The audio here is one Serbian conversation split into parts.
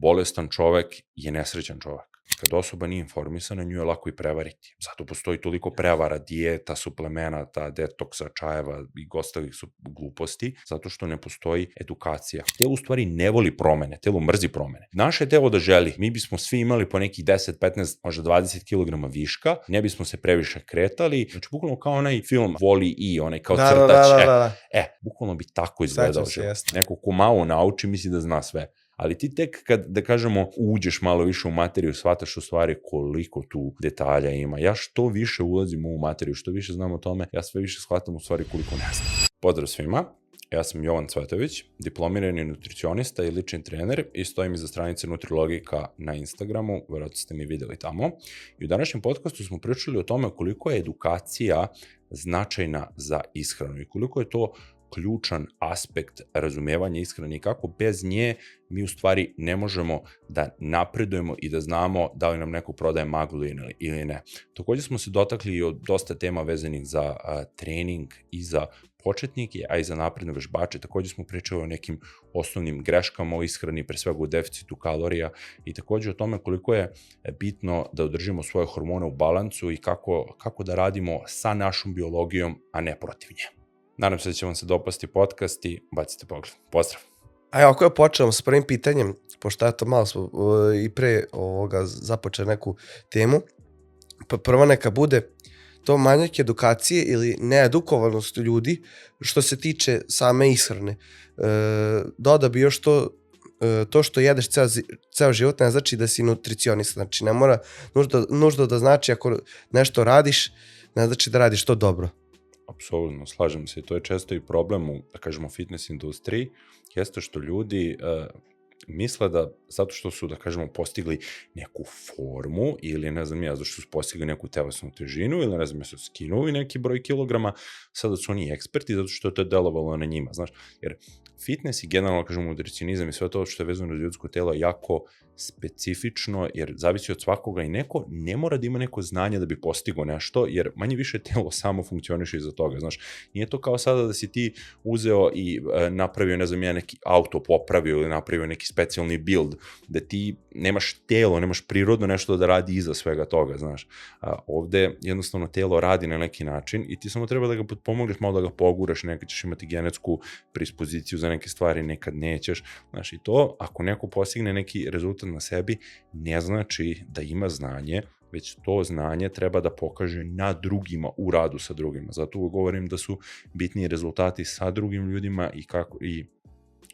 bolestan čovek je nesrećan čovek. Kad osoba nije informisana, nju je lako i prevariti. Zato postoji toliko prevara, dijeta, suplemenata, detoksa, čajeva i ostalih gluposti, zato što ne postoji edukacija. Telo u stvari ne voli promene, telo mrzi promene. Naše telo da želi, mi bismo svi imali po nekih 10, 15, možda 20 kg viška, ne bismo se previše kretali, znači bukvalno kao onaj film Voli i onaj kao crtač. Bukvalno bi tako izgledao život. Neko ko malo nauči misli da zna sve. Ali ti tek kad, da kažemo, uđeš malo više u materiju, shvataš u stvari koliko tu detalja ima. Ja što više ulazim u ovu materiju, što više znam o tome, ja sve više shvatam u stvari koliko ne znam. Pozdrav svima, ja sam Jovan Cvetović, diplomirani nutricionista i lični trener i stojim iza stranice Nutrilogika na Instagramu, verovatno ste mi videli tamo. I u današnjem podcastu smo pričali o tome koliko je edukacija značajna za ishranu i koliko je to ključan aspekt razumevanja ishrane i kako bez nje mi u stvari ne možemo da napredujemo i da znamo da li nam neko prodaje maglu ili ne. Također smo se dotakli i od dosta tema vezanih za trening i za početnike, a i za napredne vežbače. Također smo pričali o nekim osnovnim greškama u ishrani, pre svega u deficitu kalorija i također o tome koliko je bitno da održimo svoje hormone u balansu i kako da radimo sa našom biologijom, a ne protiv nje. Nadam se da će vam se dopasti podcast i bacite pogled. Pozdrav! A ako je počeo s prvim pitanjem, pošto ja to malo smo i pre ovoga započeo neku temu, prva neka bude to manjak edukacije ili needukovanost ljudi što se tiče same ishrane. Dodao bi još to što jedeš ceo život ne znači da si nutricionista. Znači ne mora nužno da znači ako nešto radiš, ne znači da radiš to dobro. Apsolutno, slažem se i to je često i problem u, da kažemo, fitness industriji, jeste što ljudi misle da zato što su, da kažemo, postigli neku formu ili ne znam ja, zato što su postigli neku telesnu težinu ili ne znam ja, su skinuli neki broj kilograma, sada su oni eksperti zato što je to delovalo na njima, znaš, jer fitness i generalno, kažemo, nutricionizam i sve to što je vezano za ljudsko telo jako specifično, jer zavisi od svakoga i neko ne mora da ima neko znanje da bi postigo nešto, jer manje više telo samo funkcioniše iza toga, znaš, nije to kao sada da si ti uzeo i napravio, ne znam ja, neki auto popravio ili napravio neki specijalni build, da ti nemaš telo, nemaš prirodno nešto da radi iza svega toga, znaš, ovde jednostavno telo radi na neki način i ti samo treba da ga potpomogneš, malo da ga poguraš, nekad ćeš imati genetsku predispoziciju za neke stvari, nekad nećeš, znaš, i to, ako neko postigne neki rezultat na sebi, ne znači da ima znanje, već to znanje treba da pokaže na drugima, u radu sa drugima. Zato govorim da su bitniji rezultati sa drugim ljudima i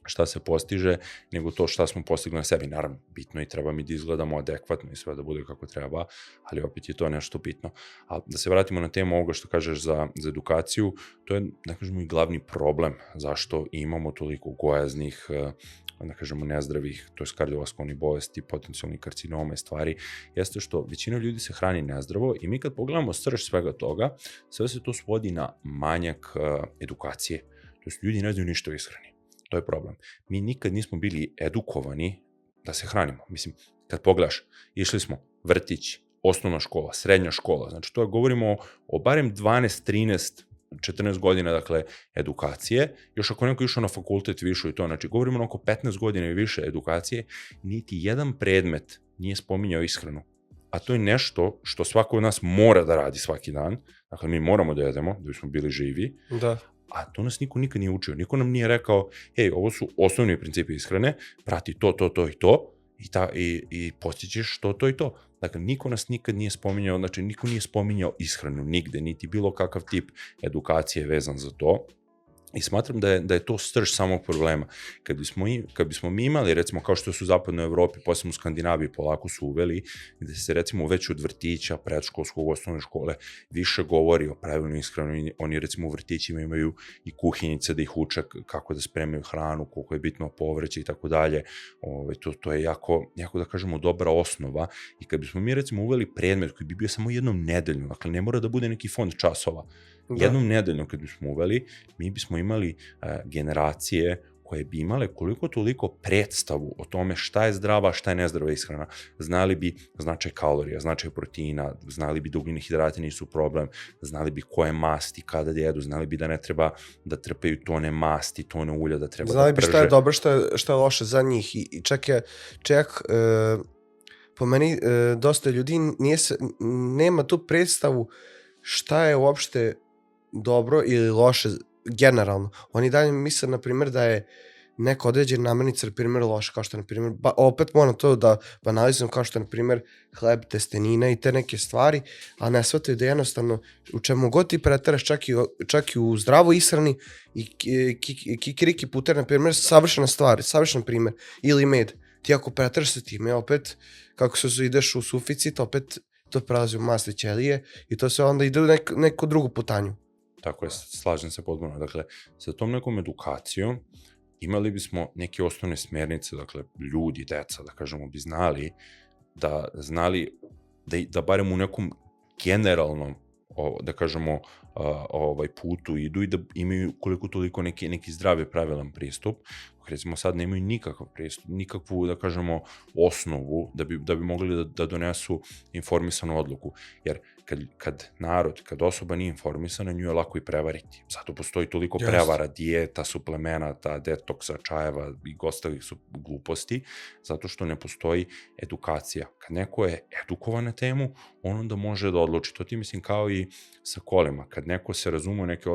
šta se postiže, nego to šta smo postigli na sebi. Naravno, bitno i treba mi da izgledamo adekvatno i sve da bude kako treba, ali opet je to nešto bitno. A da se vratimo na temu ovoga što kažeš za edukaciju, to je, da kažemo, i glavni problem zašto imamo toliko gojaznih, da kažemo, nezdravih, to je kardiovaskularnih bolesti, potencijalnih karcinoma i stvari, jeste što većina ljudi se hrani nezdravo i mi kad pogledamo srž svega toga, sve se to svodi na manjak edukacije. To jest, ljudi ne znaju ništa o ishrani. To je problem. Mi nikad nismo bili edukovani da se hranimo. Mislim, kad pogledaš, išli smo vrtić, osnovna škola, srednja škola, znači to je, govorimo o barem 12, 13, 14 godina, dakle, edukacije, još ako neko išao na fakultet više i to, znači govorimo oko 15 godina i više edukacije, niti jedan predmet nije spominjao ishranu. A to je nešto što svako od nas mora da radi svaki dan, dakle mi moramo da jedemo, da bismo bili živi, da. A to nas niko nikad nije učio, niko nam nije rekao, hej, ovo su osnovni principi ishrane, prati to i to, i postićeš to i to. Dakle, niko nas nikad nije spominjao, znači niko nije spominjao ishranu nigde, niti bilo kakav tip edukacije vezan za to. I smatram da je to srž samog problema. Kad bismo mi imali, recimo, kao što su u zapadnoj Evropi, posebno u Skandinaviji, polako su uveli, gde se, recimo, već od vrtića, predškolskog, osnovne škole, više govori o pravilnoj ishrani. Oni, recimo, u vrtićima imaju i kuhinjice da ih uče kako da spremaju hranu, koliko je bitno povrće i tako dalje. To je jako, da kažemo, dobra osnova. I kad bismo mi, recimo, uveli predmet koji bi bio samo jednom nedeljno, dakle, ne mora da bude neki fond časova, jednom nedeljno kad bismo uveli, mi bismo imali generacije koje bi imale koliko toliko predstavu o tome šta je zdrava, šta je nezdrava ishrana. Znali bi značaj kalorija, značaj proteina, znali bi da ugljeni hidrati nisu problem, znali bi koje masti, kada da jedu, znali bi da ne treba da trpaju tone masti, tone ulja, da treba Znali da bi prže. šta je dobro, šta je loše za njih i čak po meni dosta ljudi nema tu predstavu šta je uopšte dobro ili loše generalno. Oni dalje misle, na primjer, da je neka određena namirnica, na primjer, loša, kao što je, na primjer, opet moram to da banalizujem, kao što je, na primjer, hleb, testenine i te neke stvari, a ne shvataju da jednostavno u čemu god ti preteraš, čak i u zdravoj ishrani i kikiriki puter, na primjer, savršena stvar, savršen primjer, ili med. Ti ako preteraš sa time, opet, kako se ideš u suficit, opet to prelazi u masne ćelije i to sve onda ide u neku drugu putanju. Tako je, slažem se potpuno. Dakle, sa tom nekom edukacijom imali bismo neke osnovne smjernice, dakle, ljudi, deca, da kažemo, bi znali da barem u nekom generalnom, da kažemo, putu idu i da imaju koliko toliko neki zdravi pravilan pristup. Recimo sad nemaju nikakav pristup, nikakvu, da kažemo, osnovu da bi mogli da donesu informisanu odluku. Jer kad osoba nije informisana, nju je lako i prevariti. Zato postoji toliko prevara, dijeta, suplemenata, detoksa, čajeva i ostalih gluposti, zato što ne postoji edukacija. Kad neko je edukovan na temu, on onda može da odluči. To ti mislim kao i sa kolima. Kad neko se razume u neke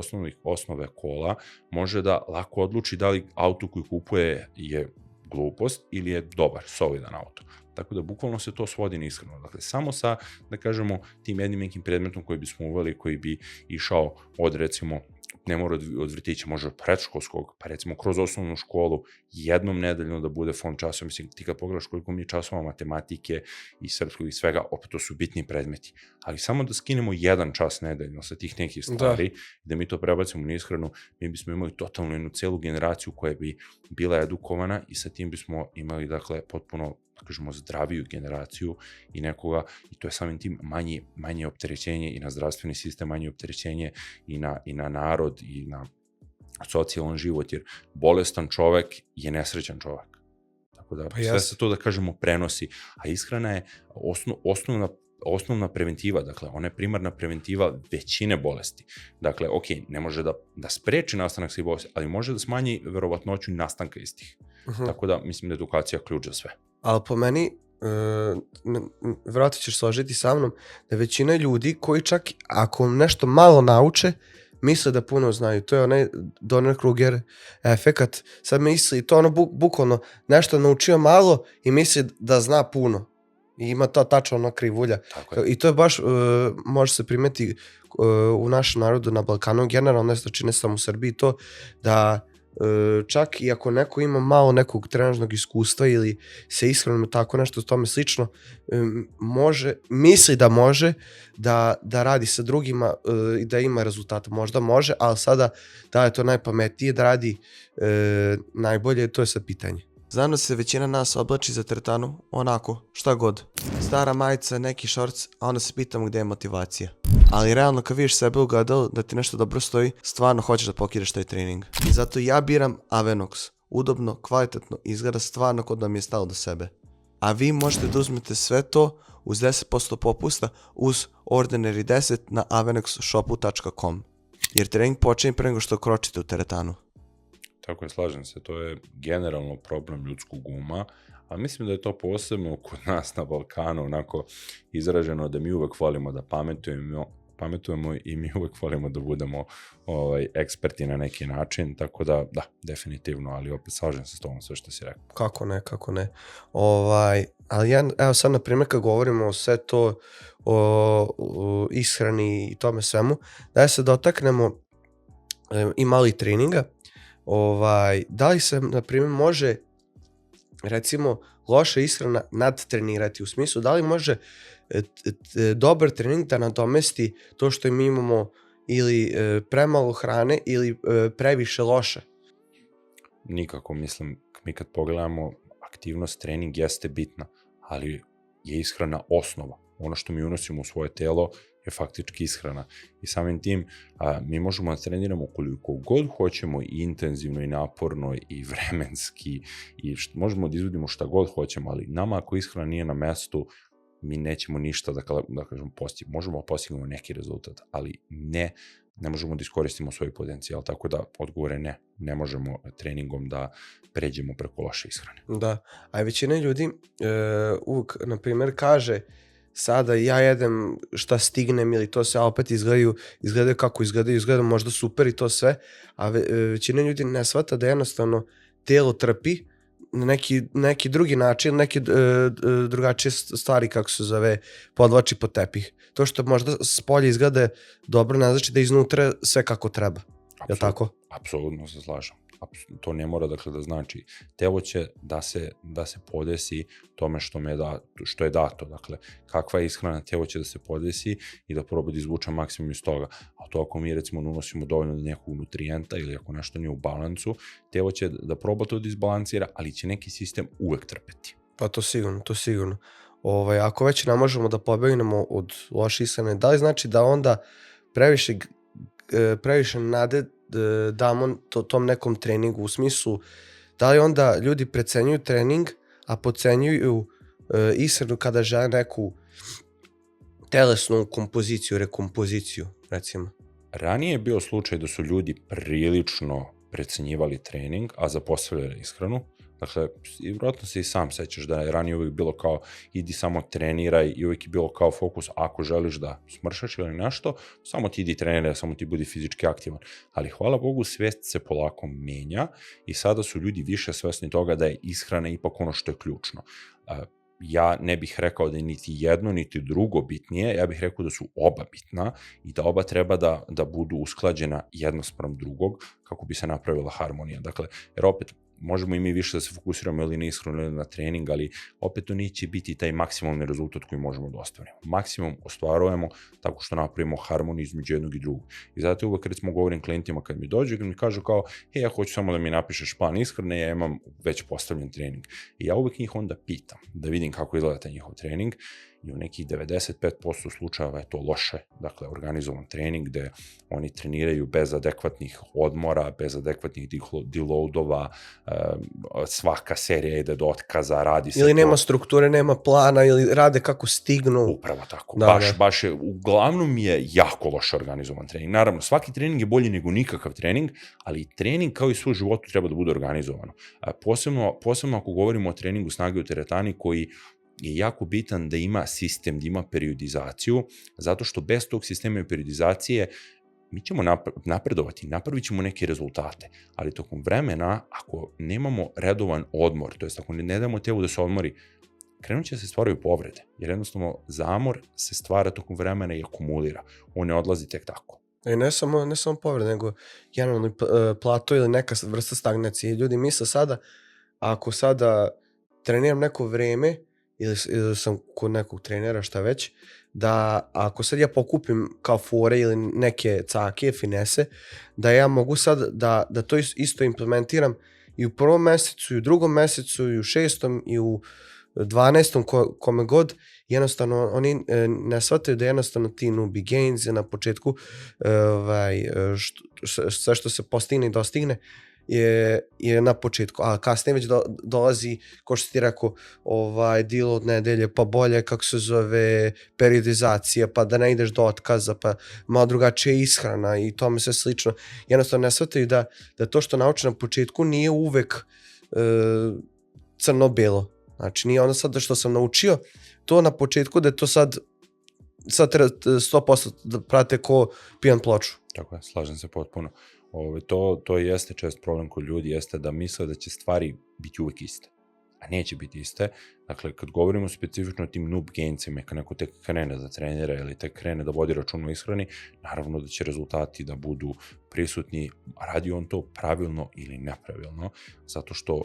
osnove kola, može da lako odluči da li auto koji kupuje je glupost ili je dobar, solidan auto. Tako da bukvalno se to svodi na ishranu. Dakle, samo sa, da kažemo, tim jednim nekim predmetom koji bismo uveli, koji bi išao od, recimo, ne mora od vrtića, može od predškolskog, pa recimo kroz osnovnu školu, jednom nedeljno da bude fond časova. Mislim, ti kad pogledaš koliko mi je časova matematike i srpskog i svega, opet to su bitni predmeti. Ali samo da skinemo jedan čas nedeljno sa tih nekih stvari, da mi to prebacimo na ishranu, mi bismo imali totalno jednu celu generaciju koja bi bila edukovana i sa tim bismo imali, dakle, potpuno, da kažemo, zdraviju generaciju i nekoga, i to je samim tim manje opterećenje i na zdravstveni sistem, manje opterećenje i na narod i na socijalan život, jer bolestan čovek je nesrećan čovek. Tako da sve se to, da kažemo, prenosi, a ishrana je osnovna preventiva, dakle, ona je primarna preventiva većine bolesti. Dakle, ok, ne može da spreči nastanak svih bolesti, ali može da smanji verovatnoću nastanka istih. Tako da, mislim da je edukacija ključ za sve. Ali po meni, vjerojatno ćeš složiti sa mnom, da većina ljudi koji čak ako nešto malo nauče, misle da puno znaju. To je onaj Dunning-Kruger efekat. Sad misli, to ono bukvalno nešto naučio malo i misli da zna puno. I ima to tačno ona krivulja. I to je baš, može se primeti u našem narodu na Balkanu, generalno ne samo u Srbiji, to da čak i ako neko ima malo nekog trenažnog iskustva ili se ishranom tako nešto tome slično, misli da može da radi sa drugima i da ima rezultata. Možda može, ali sada da je to najpametnije, da radi najbolje, to je sad pitanje. Znam da se većina nas oblači za teretanu onako, šta god. Stara majica, neki šorc, a onda se pitamo gdje je motivacija. Ali realno kad vidiš sebe u gledalu da ti nešto dobro stoji, stvarno hoćeš da pokideš taj trening. I zato ja biram Avenox. Udobno, kvalitetno, izgleda stvarno kod da mi je stalo do sebe. A vi možete da uzmete sve to uz 10% popusta uz Ordinary 10 na avenoxshopu.com. Jer trening počinje pre nego što kročite u teretanu. Tako je, slažem se, to je generalno problem ljudskog uma, a mislim da je to posebno kod nas na Balkanu onako izraženo da mi uvek volimo da pametujemo i mi uvek volimo da budemo eksperti na neki način, tako da, definitivno, ali opet slažem se s tobom sve što si rekao. Kako ne. Ali evo sad, na primjer, kad govorimo o sve to, o ishrani i tome svemu, da se dotaknemo i malih treninga. Da li se, na primjer, može, recimo, loša ishrana nadtrenirati, u smislu da li može dobar trening da nadomesti to što mi imamo ili premalo hrane ili previše loše? Nikako, mislim, mi kad pogledamo, aktivnost, trening jeste bitna, ali je ishrana osnova. Ono što mi unosimo u svoje telo je faktički ishrana. I samim tim mi možemo da treniramo koliko god hoćemo i intenzivno i naporno i vremenski i možemo da izvodimo šta god hoćemo, ali nama ako ishrana nije na mestu, mi nećemo ništa da kažemo postići. Možemo da postignemo neki rezultat, ali ne možemo da iskoristimo svoj potencijal, tako da odgovore ne možemo treningom da pređemo preko loše ishrane. Da, a većina ljudi uvijek, na primjer, kaže sada ja jedem šta stignem ili to sve, a opet izgledaju kako izgledaju možda super i to sve, a većina ljudi ne shvata da jednostavno telo trpi na neki drugi način, neke drugačije stvari, kako se zove, podvlači pod tepih. To što možda s polja izgleda dobro, ne znači da iznutra sve kako treba. Je li tako? Apsolutno se slažem. To ne mora dakle da znači. Telo će da se podesi tome što je dato. Dakle, kakva je ishrana, telo će da se podesi i da proba da izvuče maksimum iz toga. A to ako mi recimo unosimo dovoljno nekog nutrijenta ili ako nešto nije u balansu, telo će da proba to da izbalansira, ali će neki sistem uvek trpeti. Pa to sigurno. Ako već ne možemo da pobegnemo od loše ishrane, da li znači da onda previše nade damo tom nekom treningu, u smislu da li onda ljudi precenjuju trening, a podcenjuju ishranu kada žele neku telesnu kompoziciju, rekompoziciju, recimo? Ranije je bio slučaj da su ljudi prilično precenjivali trening, a zapostavljali ishranu. Dakle, vjerojatno se i sam sećaš da je ranije uvijek bilo kao idi samo treniraj i uvijek je bilo kao fokus ako želiš da smršaš ili nešto, samo ti idi treniraj, samo ti budi fizički aktivan. Ali hvala Bogu, svest se polako menja i sada su ljudi više svesni toga da je ishrana ipak ono što je ključno. Ja ne bih rekao da je niti jedno, niti drugo bitnije, ja bih rekao da su oba bitna i da oba treba da budu usklađena jedno sprem drugog kako bi se napravila harmonija. Dakle, jer opet, možemo i mi više da se fokusiramo ili na ishranu ili na trening, ali opet to neće biti taj maksimalni rezultat koji možemo da ostvarimo. Maksimum ostvarujemo tako što napravimo harmoniju između jednog i drugog. I zato uvek recimo govorim klijentima kad mi dođu, kad mi kažu kao, ja hoću samo da mi napišeš plan ishrane, ja imam već postavljen trening. I ja uvek njih onda pitam da vidim kako izgleda taj njihov trening i u nekih 95% slučajeva je to loše, dakle organizovan trening gde oni treniraju bez adekvatnih odmora, bez adekvatnih deloadova, svaka serija ide do otkaza, radi se ili nema strukture, nema plana, ili rade kako stignu. Upravo tako, baš je, uglavnom je jako loše organizovan trening. Naravno, svaki trening je bolji nego nikakav trening, ali trening kao i svoj životu treba da bude organizovano. Posebno ako govorimo o treningu snage u teretani koji je jako bitan da ima sistem, da ima periodizaciju, zato što bez tog sistema i periodizacije mi ćemo napredovati, napravit ćemo neke rezultate, ali tokom vremena, ako nemamo redovan odmor, to jest ako ne damo telu da se odmori, krenut će se stvaraju povrede, jer jednostavno zamor se stvara tokom vremena i akumulira, on ne odlazi tek tako. I ne samo povrede, nego generalno plato ili neka vrsta stagnacije. Ljudi misle sada, ako sada treniram neko vreme, ili sam kod nekog trenera, šta već, da ako sad ja pokupim kao fore ili neke cake, finese, da ja mogu sad da to isto implementiram i u prvom mesecu, i u drugom mesecu, i u 6. i u 12. kome god, jednostavno oni ne shvataju da jednostavno ti nubi gains na početku sve što se postigne i dostigne je na početku, a kasnije već dolazi, ko što ti rekao, deal od nedelje, pa bolje, kako se zove, periodizacija, pa da ne ideš do otkaza, pa malo drugačija ishrana i tome sve slično. Jednostavno ne shvataju da to što nauče na početku nije uvek crno-belo. Znači nije ono sad što sam naučio to na početku da je to sad treba 100% da prate ko pijan ploču. Tako je, slažem se potpuno. To jeste čest problem kod ljudi, jeste da misle da će stvari biti uvek iste, a neće biti iste. Dakle, kad govorimo specifično o tim noob gainsima, kad neko tek krene da trenira ili tek krene da vodi račun o ishrani, naravno da će rezultati da budu prisutni, radi on to pravilno ili nepravilno, zato što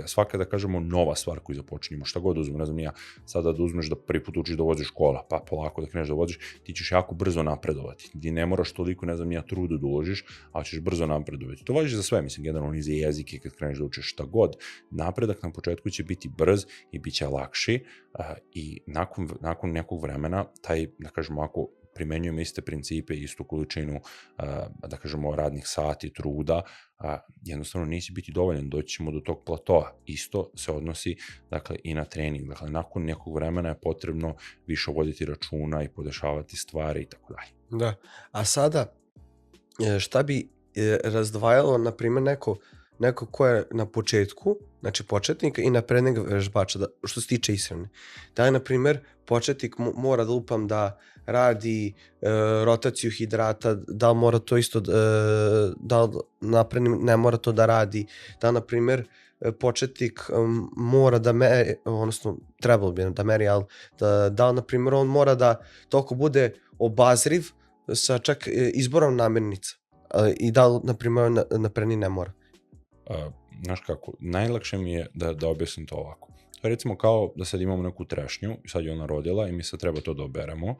svaka da kažemo nova stvar koju započinjemo, šta god uzmemo, ne znam ja, sada da uzmeš da prvi put učiš da voziš kola, pa polako da kreneš da voziš, ti ćeš jako brzo napredovati, ti ne moraš toliko, ne znam ja, trudu da uložiš, ali ćeš brzo napredovati. To važi za sve, mislim, generalno i za jezike kad kreneš da učiš šta god. Napredak na početku će biti brz i bit će lakši i nakon nekog vremena taj, da kažemo, ako primenjujemo iste principe, istu količinu, da kažemo, radnih sati, truda, jednostavno neće biti dovoljan, doći ćemo do tog platoa. Isto se odnosi, dakle, i na trening. Dakle, nakon nekog vremena je potrebno više voditi računa i podešavati stvari i tako dalje. Da, a sada šta bi razdvajalo, na primjer, neko ko je na početku, znači početnika i naprednjeg vežbača, što se tiče ishrane. Da je, na primjer, početnik mora da radi rotaciju hidrata, da li mora to isto, da li napredni ne mora to da radi, da, na primjer, početnik mora da meri, odnosno trebalo bi da meri, ali da li, na primjer, on mora da toliko bude obazriv sa čak izborom namirnica i da li, na primjer, napredni ne mora. Znaš kako, najlakše mi je da objasnim to ovako. To je recimo kao da sad imamo neku trešnju i sad je ona rodila i mi sad treba to da oberemo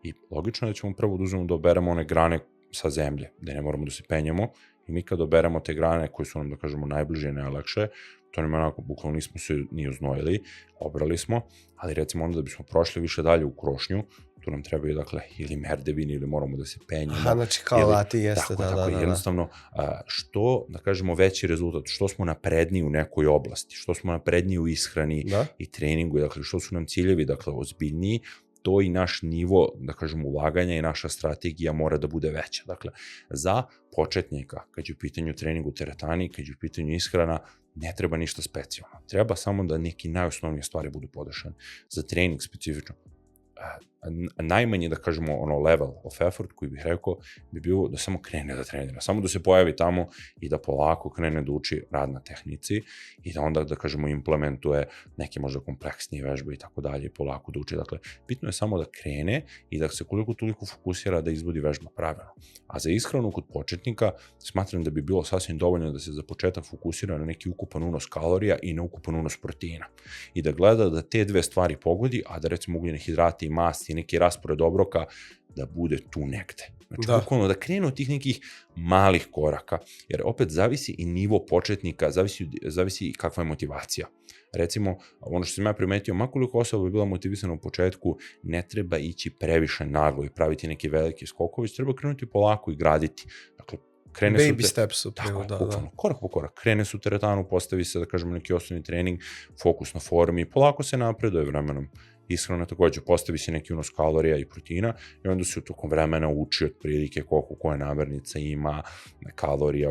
i logično je da ćemo prvo da oberemo one grane sa zemlje, da ne moramo da se penjemo i mi kad oberemo te grane koje su nam, da kažemo, najbliže i najlakše, to nam je onako, bukvalno nismo se ni uznojili, obrali smo, ali recimo onda da bismo prošli više dalje u krošnju, tu nam trebaju, dakle, ili merdevini ili moramo da se penjemo. Aha, znači kao lati jeste, tako, jednostavno, što, da kažemo, veći rezultat, što smo napredniji u nekoj oblasti, što smo napredniji u ishrani i treningu, dakle, što su nam ciljevi, dakle, ozbiljniji, to i naš nivo, da kažemo, ulaganja i naša strategija mora da bude veća. Dakle, za početnika, kad je u pitanju treningu teretani, kad je u pitanju ishrana, ne treba ništa specijalno. Treba samo da neki najosnovnije stvari budu podešane. Za trening specifično, najmanji, da kažemo, level of effort koji bih rekao bi bilo da samo krene da trenira, samo da se pojavi tamo i da polako krene da uči rad na tehnici i da onda, da kažemo, implementuje neke možda kompleksnije vežbe i tako dalje i polako da uči. Dakle, bitno je samo da krene i da se koliko toliko fokusira da izvodi vežba pravilno. A za ishranu kod početnika smatram da bi bilo sasvim dovoljno da se za početak fokusira na neki ukupan unos kalorija i na ukupan unos proteina i da gleda da te dve stvari pogodi, a da recimo ugljene hidrate i masti i neki raspored obroka da bude tu negde. Znači, bukvalno da krenu od tih nekih malih koraka, jer opet zavisi i nivo početnika, zavisi i kakva je motivacija. Recimo, ono što sam ja primetio, makoliko osoba bi bila motivisana u početku, ne treba ići previše naglo i praviti neke velike skokove, treba krenuti polako i graditi. Dakle, baby steps upravo, korak po korak. Krene se u teretanu, postavi se, da kažemo, neki osnovni trening, fokus na formi, polako se napreduje vremenom. Ishrana takođe, postavi se neki unos kalorija i proteina i onda se u tokom vremena uči otprilike koliko koja namirnica ima, kalorija,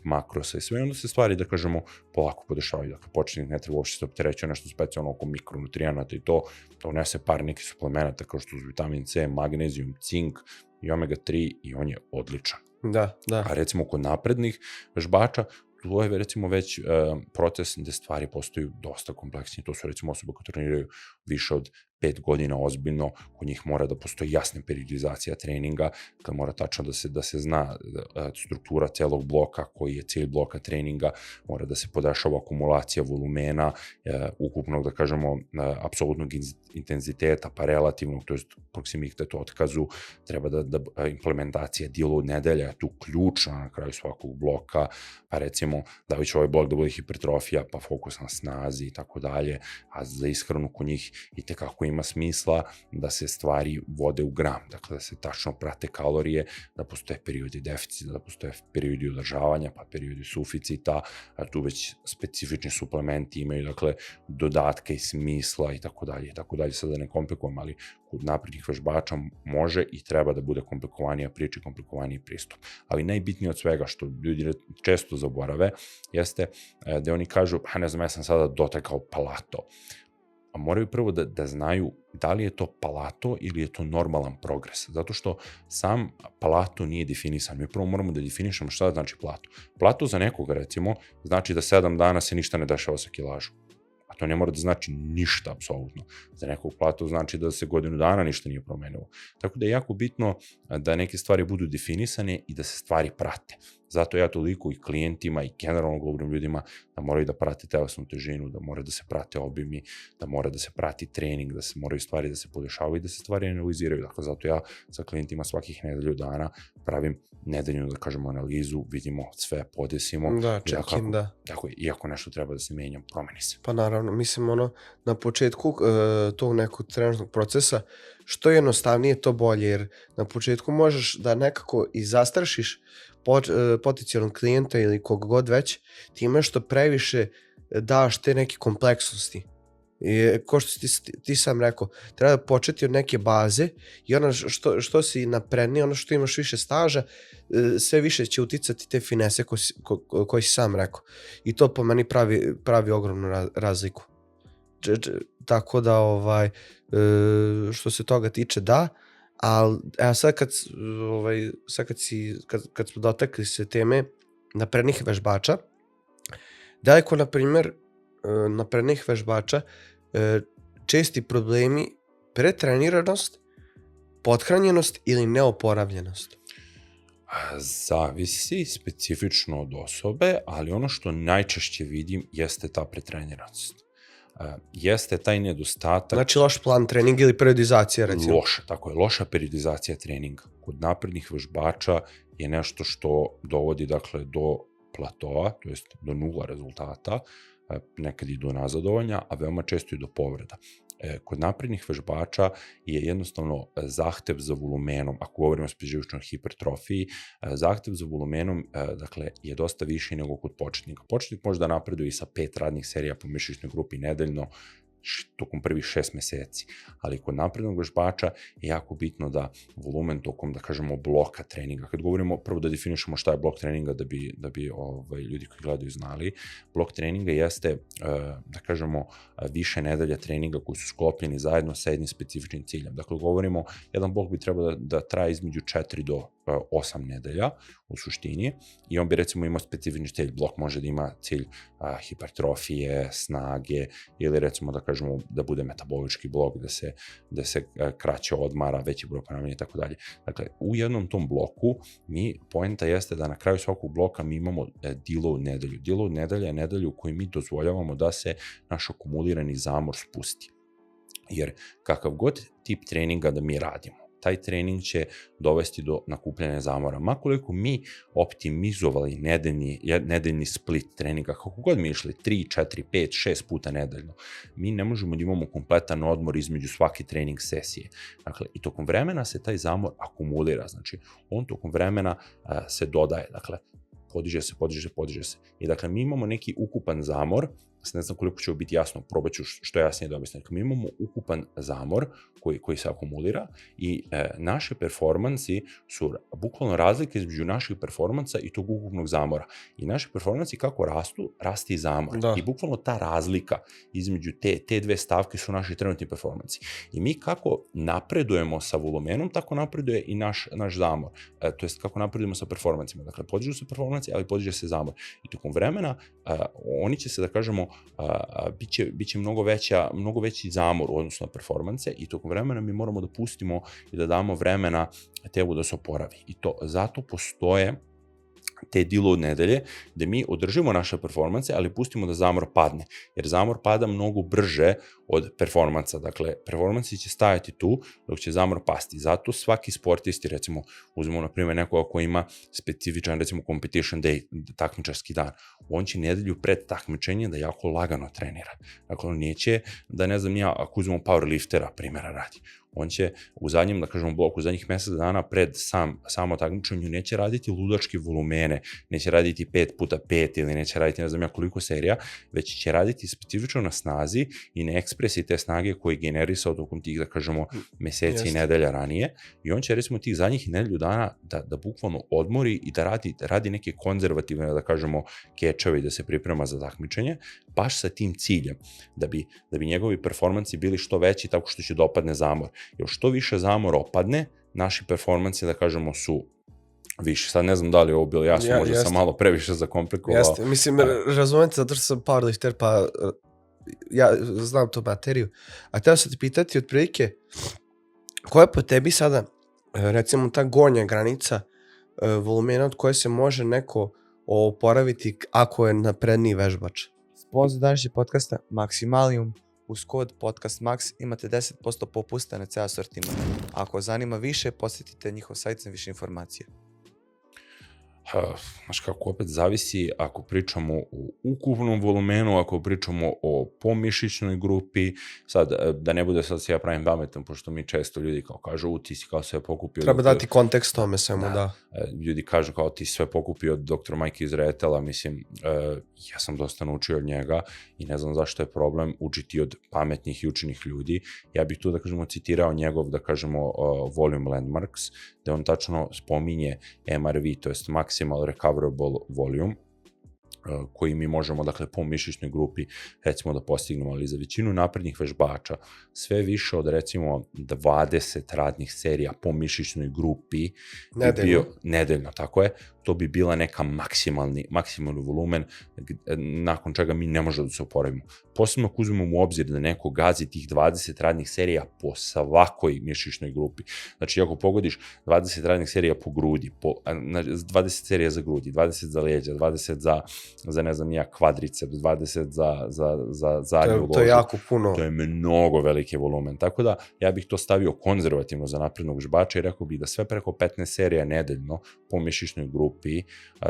makrosa i sve. Onda se stvari, da kažemo, polako podešavaju. Dakle, početnik ne treba uopšte se opterećuje nešto specijalno oko mikronutrijenata i to, da unese par nekih suplemenata kao što su vitamin C, magnezijum, cink i omega-3 i on je odličan. Da. A recimo kod naprednih vežbača, to je recimo već proces gde stvari postaju dosta kompleksnije. To su recimo osobe koje treniraju više od 5 godina ozbiljno, kod njih mora da postoji jasna periodizacija treninga, kad mora tačno da se zna struktura celog bloka, koji je cilj bloka treninga, mora da se podešava akumulacija volumena, ukupnog, da kažemo, apsolutnog intenziteta, pa relativnog, to je proksimitet otkazu, treba da implementacija deload nedelja je tu ključna na kraju svakog bloka, pa recimo da li će ovaj blok da bude hipertrofija, pa fokus na snazi i tako dalje, a za ishranu kod njih i tekako ima smisla da se stvari vode u gram, dakle da se tačno prate kalorije, da postoje periodi deficita, da postoje periodi održavanja, pa periodi suficita, a tu već specifični suplementi imaju, dakle, dodatke i smisla i tako dalje, sad da ne komplikujem, ali kod naprednih vežbača može i treba da bude komplikovanija priča i komplikovaniji pristup. Ali najbitnije od svega što ljudi često zaborave jeste da oni kažu, pa ne znam, ja sam sada dotakao palato. A moraju prvo da znaju da li je to palato ili je to normalan progres. Zato što sam palato nije definisan. Mi prvo moramo da definišemo šta znači plato. Plato za nekoga, recimo, znači da 7 dana se ništa ne dešava sa kilažom. A to ne mora da znači ništa, apsolutno. Za nekog plato znači da se godinu dana ništa nije promenilo. Tako da je jako bitno da neke stvari budu definisane i da se stvari prate. Zato ja toliko i klijentima i generalno govorim ljudima da moraju da prate telesnu težinu, da moraju da se prate obimi, da mora da se prati trening, da se moraju stvari da se podešavaju i da se stvari analiziraju. Dakle, zato ja sa klijentima svakih nedelju dana pravim nedeljnu, da kažemo, analizu, vidimo sve, podesimo. Da, check-in, da. Tako je, iako nešto treba da se menja, promeni se. Pa naravno, mislim, na početku tog nekog trenutnog procesa, što je jednostavnije, to bolje, jer na početku možeš da nekako i zastrašiš potencijalnog klijenta ili kog god već, time što previše daš te neke kompleksnosti. I ko što ti sam rekao, treba početi od neke baze i ono što si napredniji, ono što imaš više staža, sve više će uticati te finese koji si sam rekao. I to po meni pravi ogromnu razliku. Tako da, što se toga tiče, da, ali sad kad smo dotakli se teme naprednih vežbača, daleko, na primjer, naprednih vežbača, česti problemi pretreniranost, pothranjenost ili neoporavljenost? Zavisi specifično od osobe, ali ono što najčešće vidim jeste ta pretreniranost. Jeste taj nedostatak... Znači loš plan treninga ili periodizacija, recimo? Loša, tako je, loša periodizacija treninga. Kod naprednih vežbača je nešto što dovodi, dakle, do platoa, to jest do nula rezultata, nekad i do nazadovanja, a veoma često i do povreda. Kod naprednih vežbača je jednostavno zahtev za volumenom, ako govorimo o specifičnoj hipertrofiji, zahtev za volumenom, dakle, je dosta viši nego kod početnika. Početnik može da napreduje i sa 5 radnih serija po mišićnoj grupi nedeljno, tokom prvih 6 meseci, ali kod naprednog vežbača je jako bitno da volumen tokom, da kažemo, bloka treninga, kad govorimo, prvo da definišemo šta je blok treninga da bi ljudi koji gledaju znali, blok treninga jeste, da kažemo, više nedelja treninga koji su sklopljeni zajedno sa jednim specifičnim ciljem. Dakle, govorimo, jedan blok bi trebao da traje između 4 do 8 nedelja u suštini i on bi recimo imao specifični cilj. Blok može da ima cilj hipertrofije, snage ili recimo da kažemo da bude metabolički blok, da se kraće odmara, veći broj ponavljanja i tako dalje. Dakle, u jednom tom bloku poenta jeste da na kraju svakog bloka mi imamo deload nedelju. Deload nedelja je nedelju u kojoj mi dozvoljavamo da se naš akumulirani zamor spusti. Jer kakav god tip treninga da mi radimo, taj trening će dovesti do nakupljanja zamora. Makoliko mi optimizovali nedeljni split treninga, kako god mi išli 3, 4, 5, 6 puta nedeljno, mi ne možemo da imamo kompletan odmor između svake trening sesije. Dakle, i tokom vremena se taj zamor akumulira, znači on tokom vremena se dodaje, dakle, podiže se. I dakle, mi imamo neki ukupan zamor, ne znam koliko će biti jasno, probat ću što jasnije da objasnim. Mi imamo ukupan zamor koji se akumulira i naše performansi su bukvalno razlike između naših performansa i tog ukupnog zamora. I naše performansi kako rastu, raste i zamor. Da. I bukvalno ta razlika između te dve stavke su naši trenutni performansi. I mi kako napredujemo sa volumenom, tako napreduje i naš zamor. To jest kako napredujemo sa performansima. Dakle, podižu se performansi, ali podiže se zamor. I tokom vremena oni će se, da kažemo, biće mnogo veći zamor u odnosu na performanse i tokom vremena mi moramo da pustimo i da damo vremena telu da se oporavi. I zato postoje te deload nedelje, gde mi održimo naše performanse, ali pustimo da zamor padne, jer zamor pada mnogo brže od performansa. Dakle, performansi će stajati tu, dok će zamor pasti. Zato svaki sportisti, recimo, uzmemo na primjer nekoga ko ima specifičan, recimo, competition day, takmičarski dan, on će nedelju pred takmičenje da jako lagano trenira. Dakle, on neće da, ne znam ja, ako uzmemo powerliftera, primjera radi, on će u zadnjem, da kažemo, bloku, u zadnjih mesec dana pred samo takmičenju neće raditi ludačke volumene, neće raditi 5x5 ili neće raditi ne znam ja koliko serija, već će raditi specifično na snazi i na ekspresiji te snage koje je generisao tokom tih, da kažemo, meseci i nedelja ranije. I on će, recimo, tih zadnjih nedelju dana da bukvalno odmori i da radi neke konzervativne, da kažemo, kečeve i da se priprema za takmičenje, baš sa tim ciljem, da bi njegovi performansi bili što veći tako što će dopadne zamor. Jer što više zamor opadne, naši performansi, da kažemo, su više. Sad ne znam da li je ovo bilo jasno, možda sam malo previše zakomplikovao. Jeste, mislim, razumete, zato što sam powerlifter, pa ja znam tu materiju. A htio sam ti pitati otprilike, koja je po tebi sada, recimo, ta gornja granica volumena od koje se može neko oporaviti ako je napredniji vežbač. Sponzor današnjeg podcasta Maximalium. Uz kod Podcast Max imate 10% popusta na ceo asortiman. Ako vas zanima više, posjetite njihov sajt za više informacija. Znaš kako, opet zavisi ako pričamo o ukupnom volumenu, ako pričamo o pomišićnoj grupi, sad, da ne bude sad se ja pravim pametan, pošto mi često ljudi kao kažu, ti si kao sve pokupio. Treba dati kontekst tome svemu, da. Ljudi kažu kao ti si sve pokupio od dr. Majke iz Retela, mislim, ja sam dosta naučio od njega i ne znam zašto je problem učiti od pametnih i učenih ljudi. Ja bih tu, da kažemo, citirao njegov, da kažemo, volume landmarks, da on tačno spominje MRV, to jest Maximal Recoverable Volume, koji mi možemo, dakle, po mišićnoj grupi, recimo, da postignemo, ali za većinu naprednih vežbača, sve više od, recimo, 20 radnih serija po mišićnoj grupi, nedeljno, tako je, to bi bila neka maksimalni volumen, nakon čega mi ne možemo da se oporavimo. Posebno ako uzmemo u obzir da neko gazi tih 20 radnih serija po svakoj mišićnoj grupi. Znači, ako pogodiš 20 radnih serija po grudi, 20 serija za grudi, 20 za leđa, 20 za ne znam nija kvadriceps, 20 za zadnju ložu. To je jako puno. To je mnogo veliki volumen. Tako da, ja bih to stavio konzervativno za naprednog vežbača i rekao bih da sve preko 15 serija nedeljno po mišićnoj grupi,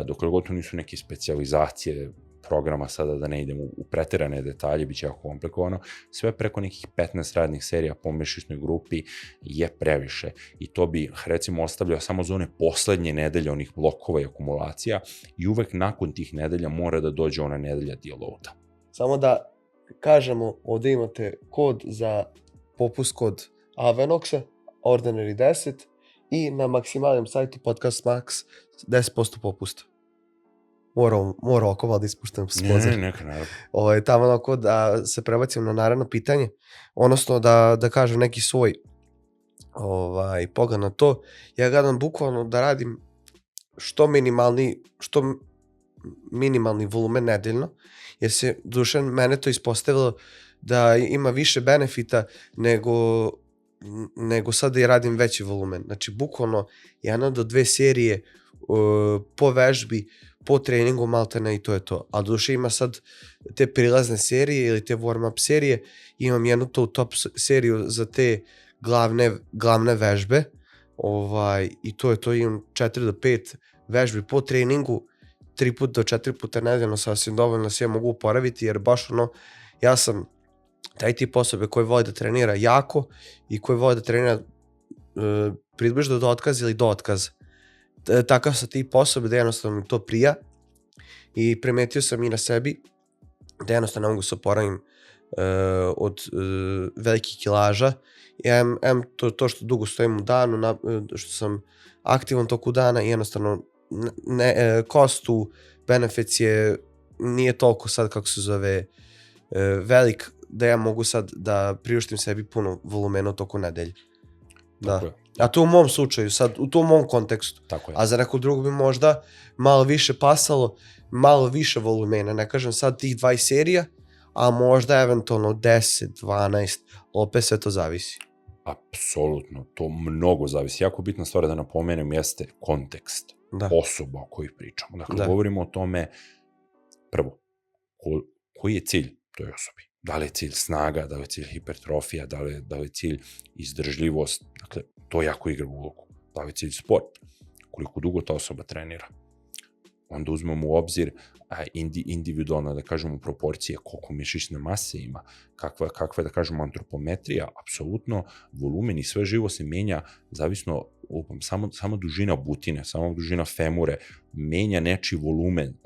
dok god to nisu neke specijalizacije programa, sada da ne idemo u preterane detalje, bit će jako komplikovano, sve preko nekih 15 radnih serija po mišićnoj grupi je previše i to bi, recimo, ostavljao samo za one poslednje nedelje onih blokova i akumulacija i uvek nakon tih nedelja mora da dođe ona nedelja deloada. Samo da kažemo, ovde imate kod za popust kod Avenoxa, Ordinary 10 i na maksimalnom sajtu Podcast Max 10% popusta. Morao oko valjda ispuštam spozor. Neka, naravno. Tamo onako da se prebacim na naredno pitanje, odnosno da kažem neki svoj pogled na to. Ja gledam bukvalno da radim što minimalni volumen nedeljno, jer se dušan mene to ispostavilo da ima više benefita nego sad da radim veći volumen. Znači, bukvalno 1 do 2 serije po vežbi, po treningu maltene i to je to. A duše ima sad te prilazne serije ili te warm-up serije, imam jednu to top seriju za te glavne vežbe i to je to, imam 4 do 5 vežbi po treningu, 3 do 4 puta nedeljno, sasvim dovoljno se ja mogu oporaviti, jer baš ja sam taj tip osobe koji voli da trenira jako i koji voli da trenira približno do otkaza ili do otkaza. Takav sam tip osobe da jednostavno mi to prija i primetio sam i na sebi da jednostavno ne mogu se oporavim od velikih kilaža. To što dugo stojim u danu, što sam aktivan toku dana i jednostavno kostu benefits nije toliko sad kako se zove velik da ja mogu sad da priuštim sebi puno volumena u toku nedelje. Da. A to u mom slučaju, sad, u tom mom kontekstu. Tako je. A za nekog drugog bi možda malo više pasalo, malo više volumena. Ne kažem sad tih 20 serija, a možda eventualno 10, 12, opet sve to zavisi. Apsolutno, to mnogo zavisi. Jako bitna stvar da napomenem jeste kontekst osoba o kojih pričamo. Dakle, govorimo o tome, prvo, koji je cilj toj osobi? Da li je cilj snaga, da li je cilj hipertrofija, da li je cilj izdržljivost, dakle, to jako igra ulogu. Da li je cilj sport, koliko dugo ta osoba trenira. Onda uzmemo u obzir individualno, da kažemo, proporcije, koliko mišićne mase ima, kakva je, da kažemo, antropometrija, apsolutno, volumen i sve živo se menja, zavisno, samo dužina butine, samo dužina femure, menja nečiji volumen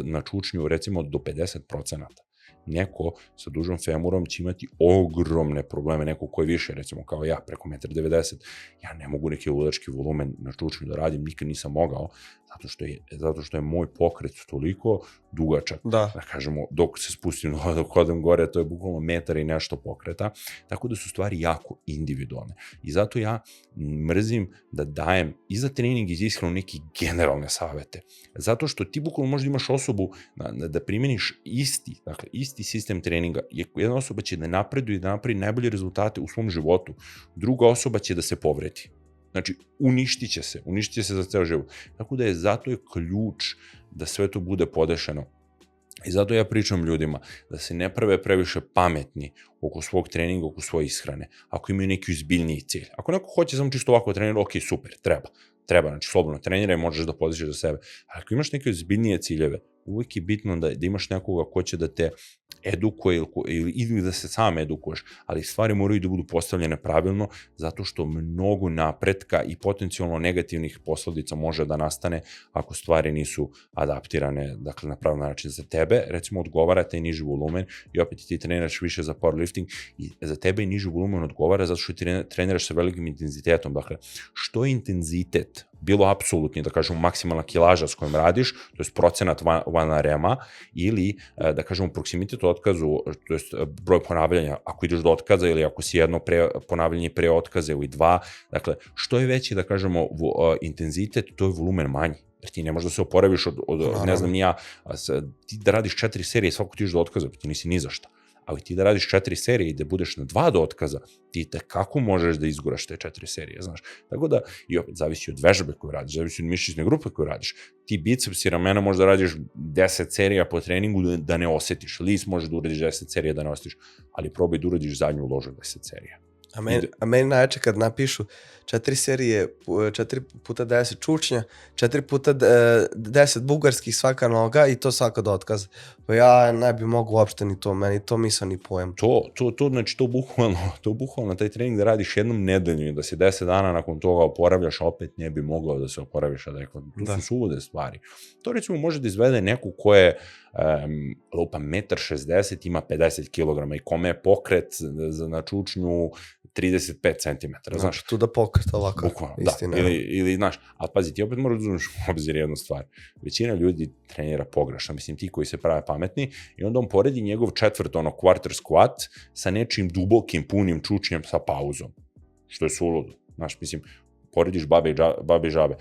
na čučnju, recimo, do 50%. Neko sa dužom femurom će imati ogromne probleme, neko ko je više, recimo kao ja, preko 1,90 m, ja ne mogu neki ludački volumen na čučnju da radim, nikad nisam mogao, zato što je moj pokret toliko dugačak, da kažemo, dok se spustim, dok odem gore, to je bukvalno metar i nešto pokreta, tako da su stvari jako individualne. I zato ja mrzim da dajem i za trening i za ishranu neke generalne savete, zato što ti bukvalno možda imaš osobu da primjeniš isti sistem treninga. Jedna osoba će da napreduje i da napravi najbolje rezultate u svom životu, druga osoba će da se povredi. Znači, uništit će se za ceo život. Tako da je zato je ključ da sve to bude podešeno. I zato ja pričam ljudima da se ne prave previše pametni oko svog treninga, oko svoje ishrane, ako imaju neki uzbiljniji cilj. Ako neko hoće samo čisto ovako trenira, ok, super, treba, znači slobodno treniraj, možeš da podižeš za sebe. Ali ako imaš neke uzbiljnije ciljeve, uvijek je bitno da imaš nekoga ko će da te edukuje ili da se sam edukuješ, ali stvari moraju da budu postavljene pravilno, zato što mnogo napretka i potencijalno negativnih posledica može da nastane ako stvari nisu adaptirane, dakle, na pravilan način za tebe. Recimo, odgovara taj niži volumen i opet ti treniraš više za powerlifting i za tebe i niži volumen odgovara zato što ti treniraš sa velikim intenzitetom. Dakle, što je intenzitet? Bilo apsolutni, da kažemo, maksimalna kilaža s kojom radiš, to je procenat van rema, ili, da kažemo, proksimitet otkazu, to je broj ponavljanja, ako ideš do otkaza ili ako si jedno ponavljanje pre otkaza ili 2, dakle, što je veći, da kažemo, intenzitet, to je volumen manji. Jer ti ne možeš da se oporaviš od ne znam ni ja, ti da radiš 4 serije svako ti ideš do otkaza, ti nisi ni za šta. Ali ti da radiš 4 serije i da budeš na 2 do otkaza, ti kako možeš da izguraš te 4 serije, znaš. Tako da, i opet, zavisi od vežbe koju radiš, zavisi od mišićne grupe koju radiš. Ti biceps i ramena možeš da radiš 10 serija po treningu da ne osetiš. Lis možeš da uradiš 10 serija da ne osetiš, ali probaj da uradiš zadnju ložu 10 serija. A meni najjače kad napišu 4 serije, 4 puta 10 čučnja, 4 puta 10 bugarskih svaka noga i to svaka do otkaza. Pa ja ne bi mogu uopšte ni to, meni to misao ni pojem. Znači, to bukvalno taj trening da radiš jednom nedeljno i da se 10 dana nakon toga oporavljaš, opet ne bi mogao da se oporaviš adekvatno. To su sulude stvari. To recimo može da izvede neku ko je lupa 1,60 m, ima 50 kg i kome je pokret na čučnju 35 cm, znaš. Tu da pokret ovako, bukvalno, istina. Da, ili, znaš, ali pazi, ti opet moraš da uzmeš u obzir jednu stvar. Većina ljudi trenira pogrešno, mislim, ti koji se prave pametni, i onda on poredi njegov quarter squat sa nečim dubokim, punim čučnjem sa pauzom, što je suludo, znaš, mislim, porediš babe i žabe,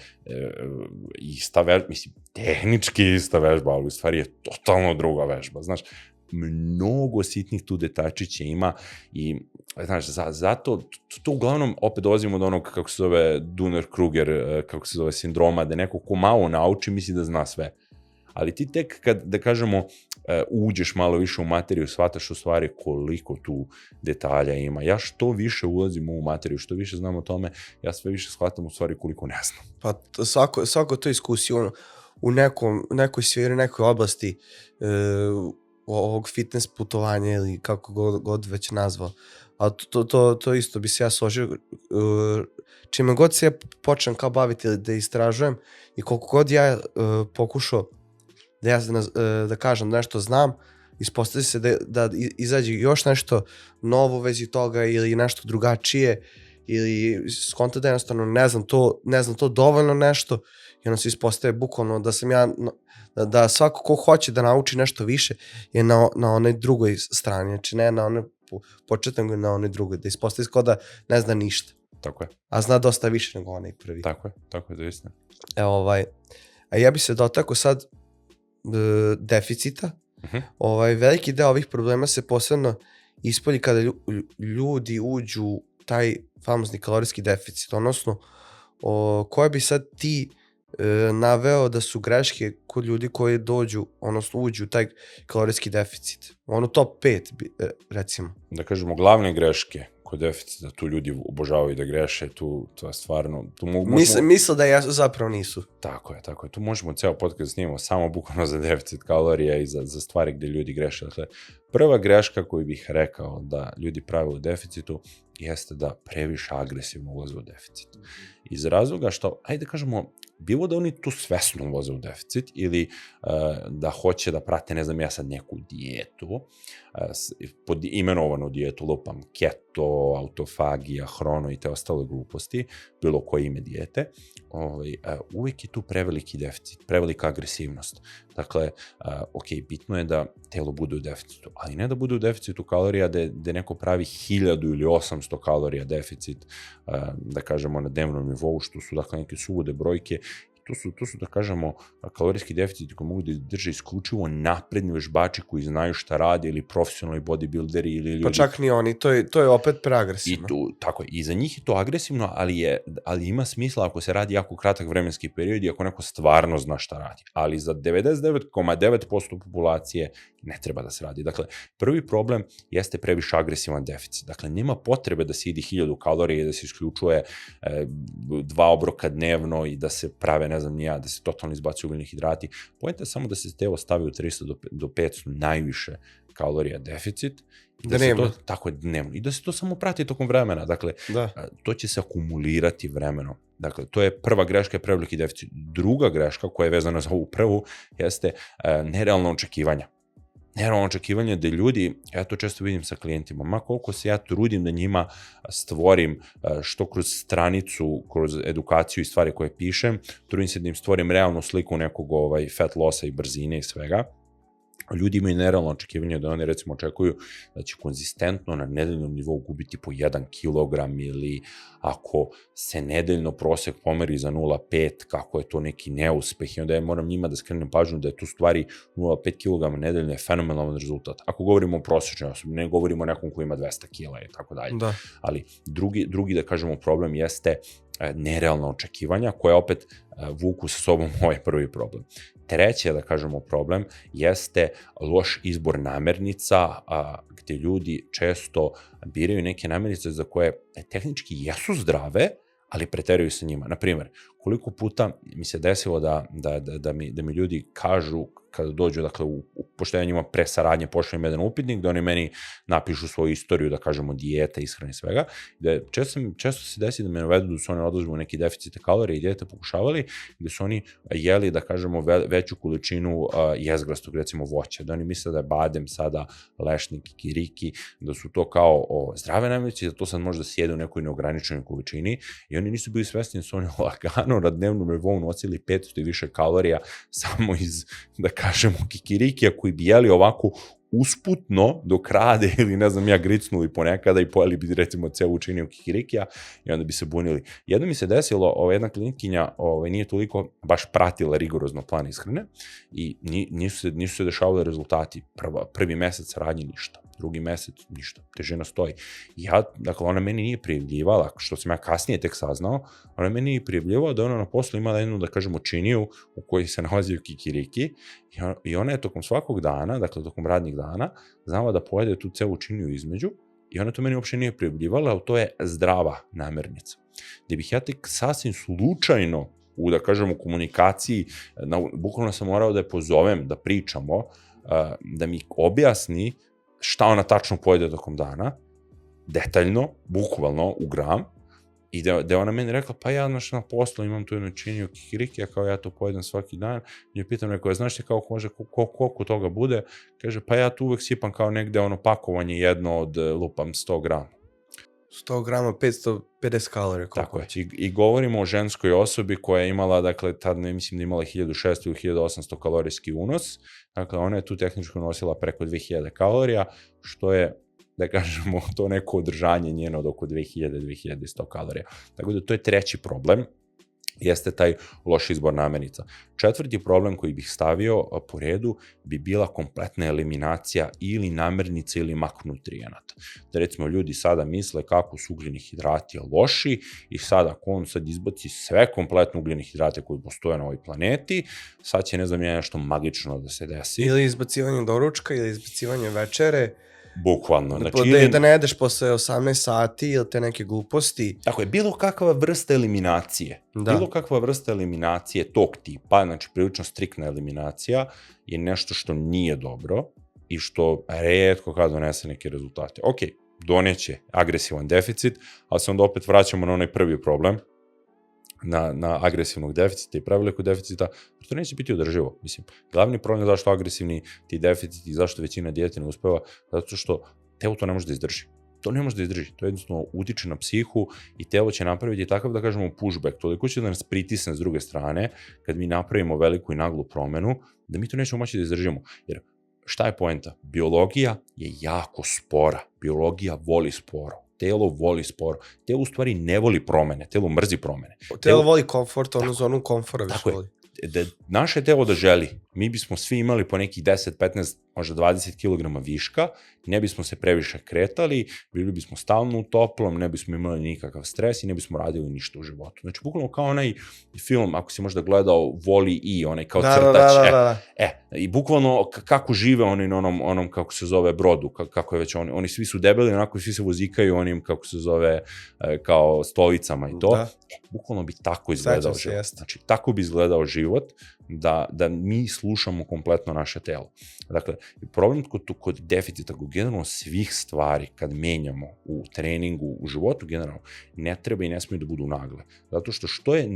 ista vežba, mislim, tehnički ista vežba, ali u stvari je totalno druga vežba, znaš, mnogo sitnih tu detačića ima i, znaš, zato to uglavnom opet dolazimo do onog, kako se zove Dunning-Kruger, kako se zove sindroma, da neko ko malo nauči misli da zna sve. Ali ti tek kad, da kažemo, uđeš malo više u materiju, shvataš u stvari koliko tu detalja ima. Ja što više ulazim u materiju, što više znam o tome, ja sve više shvatam u stvari koliko ne znam. Pa svako to iskusi u nekoj sferi, nekoj oblasti ovog fitness putovanja ili kako god već nazvao. A to isto bi se ja složio. Čime god se ja počnem kao baviti ili da istražujem i koliko god ja pokušao da kažem nešto znam, ispostavi se da izađe još nešto novo u vezi toga ili nešto drugačije ili skonto da jednostavno ne znam to dovoljno nešto i ono se ispostaje bukvalno da sam ja, da svako ko hoće da nauči nešto više je na onoj drugoj strani, znači ne na onoj početnoj, nego na onoj drugoj, da ispostavi kao da ne zna ništa. Tako je. A zna dosta više nego onaj prvi. Tako je, to je istina. A ja bi se dotakao sad deficita. Veliki deo ovih problema se posebno ispolji kada ljudi uđu taj famozni kalorijski deficit, odnosno koje bi sad ti naveo da su greške kod ljudi koji dođu, odnosno uđu u taj kalorijski deficit. Ono top 5, recimo. Da kažemo, glavne greške kod deficita, tu ljudi obožavaju da greše, to je stvarno... Misle da zapravo nisu. Tako je. Tu možemo ceo podcast snimamo samo bukvalno za deficit kalorija i za stvari gde ljudi greše. Dakle, prva greška koju bih rekao da ljudi prave u deficitu jeste da previše agresivno ulaze u deficit. Iz razloga što, ajde kažemo, bilo da oni tu svesno ulaze u deficit ili da hoće da prate, ne znam ja sad, neku dijetu, pod imenovanu dijetu, lupam keto, autofagija, hrono i te ostale gluposti, bilo koje ime dijete, uvijek je tu preveliki deficit, prevelika agresivnost. Dakle, bitno je da telo bude u deficitu, ali ne da bude u deficitu kalorija da neko pravi 1000 ili 800 kalorija deficit, da kažemo na dnevnom nivou, što su dakle neke sulude brojke. to su da kažemo kalorijski deficiti koji mogu da drže isključivo napredni vežbači koji znaju šta rade ili profesionalni bodybuilderi ili ljudi. Pa čak ni oni, to je opet preagresivno. Tako je, i za njih je to agresivno, ali ima smisla ako se radi jako kratak vremenski period i ako neko stvarno zna šta radi. Ali za 99,9% populacije ne treba da se radi. Dakle, prvi problem jeste previše agresivan deficit. Dakle, nema potrebe da se idi 1000 kalorija i da se isključuje 2 obroka dnevno i da se prave, ne znam da se totalno izbacuju ugljeni hidrati. Poenta je samo da se telo stavi u 300 do 500 najviše kalorija deficit. Dnevno. Tako je, dnevno. I da se to samo prati tokom vremena. Dakle, to će se akumulirati vremenom. Dakle, to je prva greška, je preveliki deficit. Druga greška koja je vezana za ovu prvu jeste nerealno očekivanja. Nerealno očekivanje da ljudi, ja to često vidim sa klijentima, ma koliko se ja trudim da njima stvorim, što kroz stranicu, kroz edukaciju i stvari koje pišem, trudim se da im stvorim realnu sliku nekog fat lossa i brzine i svega. Ljudi imaju nerealno očekivanje da oni recimo očekuju da će konzistentno na nedeljnom nivou gubiti po 1 kilogram ili ako se nedeljno prosek pomeri za 0,5, kako je to neki neuspeh i onda ja moram njima da skrenem pažnju da je tu stvari 0,5 kg nedeljno je fenomenalan rezultat. Ako govorimo o prosječnoj osobi, ne govorimo o nekom koji ima 200 kila i tako dalje. Ali drugi da kažemo problem jeste nerealna očekivanja koja opet vuku sa sobom ovaj prvi problem. Treće, da kažemo, problem jeste loš izbor namirnica, gde ljudi često biraju neke namirnice za koje tehnički jesu zdrave, ali preteruju sa njima. Naprimer, koliko puta mi se desilo da mi ljudi kažu kada dođu, dakle, pošto ja njima pre saradnje pošaljem jedan upitnik, da oni meni napišu svoju istoriju, da kažemo, dijeta, ishrane i svega, da često se desi da me navedu da su oni odlažbu u neki deficite kalorije i dijete pokušavali, gde su oni jeli, da kažemo, veću količinu jezgrastog, recimo, voća, da oni misle da je badem sada lešnik, kikiriki, da su to kao zdrave namirnice, da to sad može da sjede u nekoj neograničenoj količini i oni nisu bili svesni da su oni lagano na dnevnom nivou nosili 500 i više kalorija samo iz, da kažemo, kikirikija koji bi jeli ovako usputno dok rade ili ne znam ja gricnuli ponekada i pojeli bi recimo celu činiju kikirikija i onda bi se bunili. Jedno mi se desilo, jedna klijentkinja nije toliko baš pratila rigorozno plan ishrane i nisu se dešavali rezultati. Prvi mesec radnje ništa, drugi mesec ništa, težina stoji. Dakle, ona meni nije prijavljivala, što sam ja kasnije tek saznao, ona meni nije prijavljivala da ona na poslu imala jednu, da kažemo, činiju u kojoj se nalazio kikiriki i ona je tokom svakog dana, dakle tokom radnih dana, znala da pojede tu celu činiju između i ona to meni uopšte nije prijavljivala, ali to je zdrava namirnica. Gde bih ja tek sasvim slučajno u, da kažemo, komunikaciji, bukvalno sam morao da je pozovem, da pričamo, da mi objasni šta ona tačno pojede tokom dana, detaljno, bukvalno, u gram, i da je ona meni rekla, pa ja na poslu imam tu jednu činiju kikirikija, kao ja to pojedem svaki dan, i joj pitam, rekao, znaš ti kao koliko toga bude? Kaže, pa ja tu uvek sipam kao negde pakovanje jedno od, lupam, 100 grama. 100 grama, 550 kalorija. Tako je. I govorimo o ženskoj osobi koja je imala, dakle, tad ne mislim da imala 1600 ili 1800 kalorijski unos. Dakle, ona je tu tehnički nosila preko 2000 kalorija, što je, da kažemo, to neko održanje njeno od oko 2000-2100 kalorija. Tako da to je treći problem, jeste taj loš izbor namirnica. Četvrti problem koji bih stavio po redu bi bila kompletna eliminacija ili namirnica ili makronutrijenata. Da recimo ljudi sada misle kako su ugljeni hidrati loši i sad ako on sad izbaci sve kompletno ugljene hidrate koji postoje na ovoj planeti, sad će ne znam nešto magično da se desi. Ili izbacivanje doručka ili izbacivanje večere. Bukvalno. Da ne jedeš posle 18 sati ili te neke gluposti. Tako je, bilo kakva vrsta eliminacije. Bilo kakva vrsta eliminacije tog tipa, znači prilično striktna eliminacija, je nešto što nije dobro i što retko kada donese neke rezultate. Ok, doneće agresivan deficit, ali se onda opet vraćamo na onaj prvi problem, na agresivnog deficita i prevelikog deficita, to neće biti održivo. Mislim, glavni problem zašto agresivni ti deficiti i zašto većina dijete ne uspeva, zato što telo to ne može da izdrži. To ne može da izdrži. To jednostavno utiče na psihu i telo će napraviti takav, da kažemo, pushback. Toliko će da nas pritisne s druge strane, kad mi napravimo veliku i naglu promenu, da mi to nećemo moći da izdržimo. Jer šta je poenta? Biologija je jako spora. Biologija voli sporo. telo voli sporo. Telo u stvari ne voli promene, telo mrzi promene. Telo voli komfort, ono zonu komfora više Tako je. voli. Naše telo da želi, mi bismo svi imali po nekih 10, 15, možda 20 kg viška, ne bismo se previše kretali, bili bismo stalno u toplom, ne bismo imali nikakav stres i ne bismo radili ništa u životu. Znači, bukvalno kao onaj film, ako si možda gledao Wall-E, onaj kao crtač. I bukvalno kako žive oni na onom kako se zove brodu, kako je već oni svi su debeli, onako svi se vozikaju onim, kako se zove, kao stolicama i to. Bukvalno bi tako izgledao život. Znači, tako bi izgledao život da mi slušamo kompletno naše telo. Dakle, problem kod deficita, kod generalno svih stvari kad menjamo u treningu, u životu generalno, ne treba i ne smiju da budu nagle. Zato što je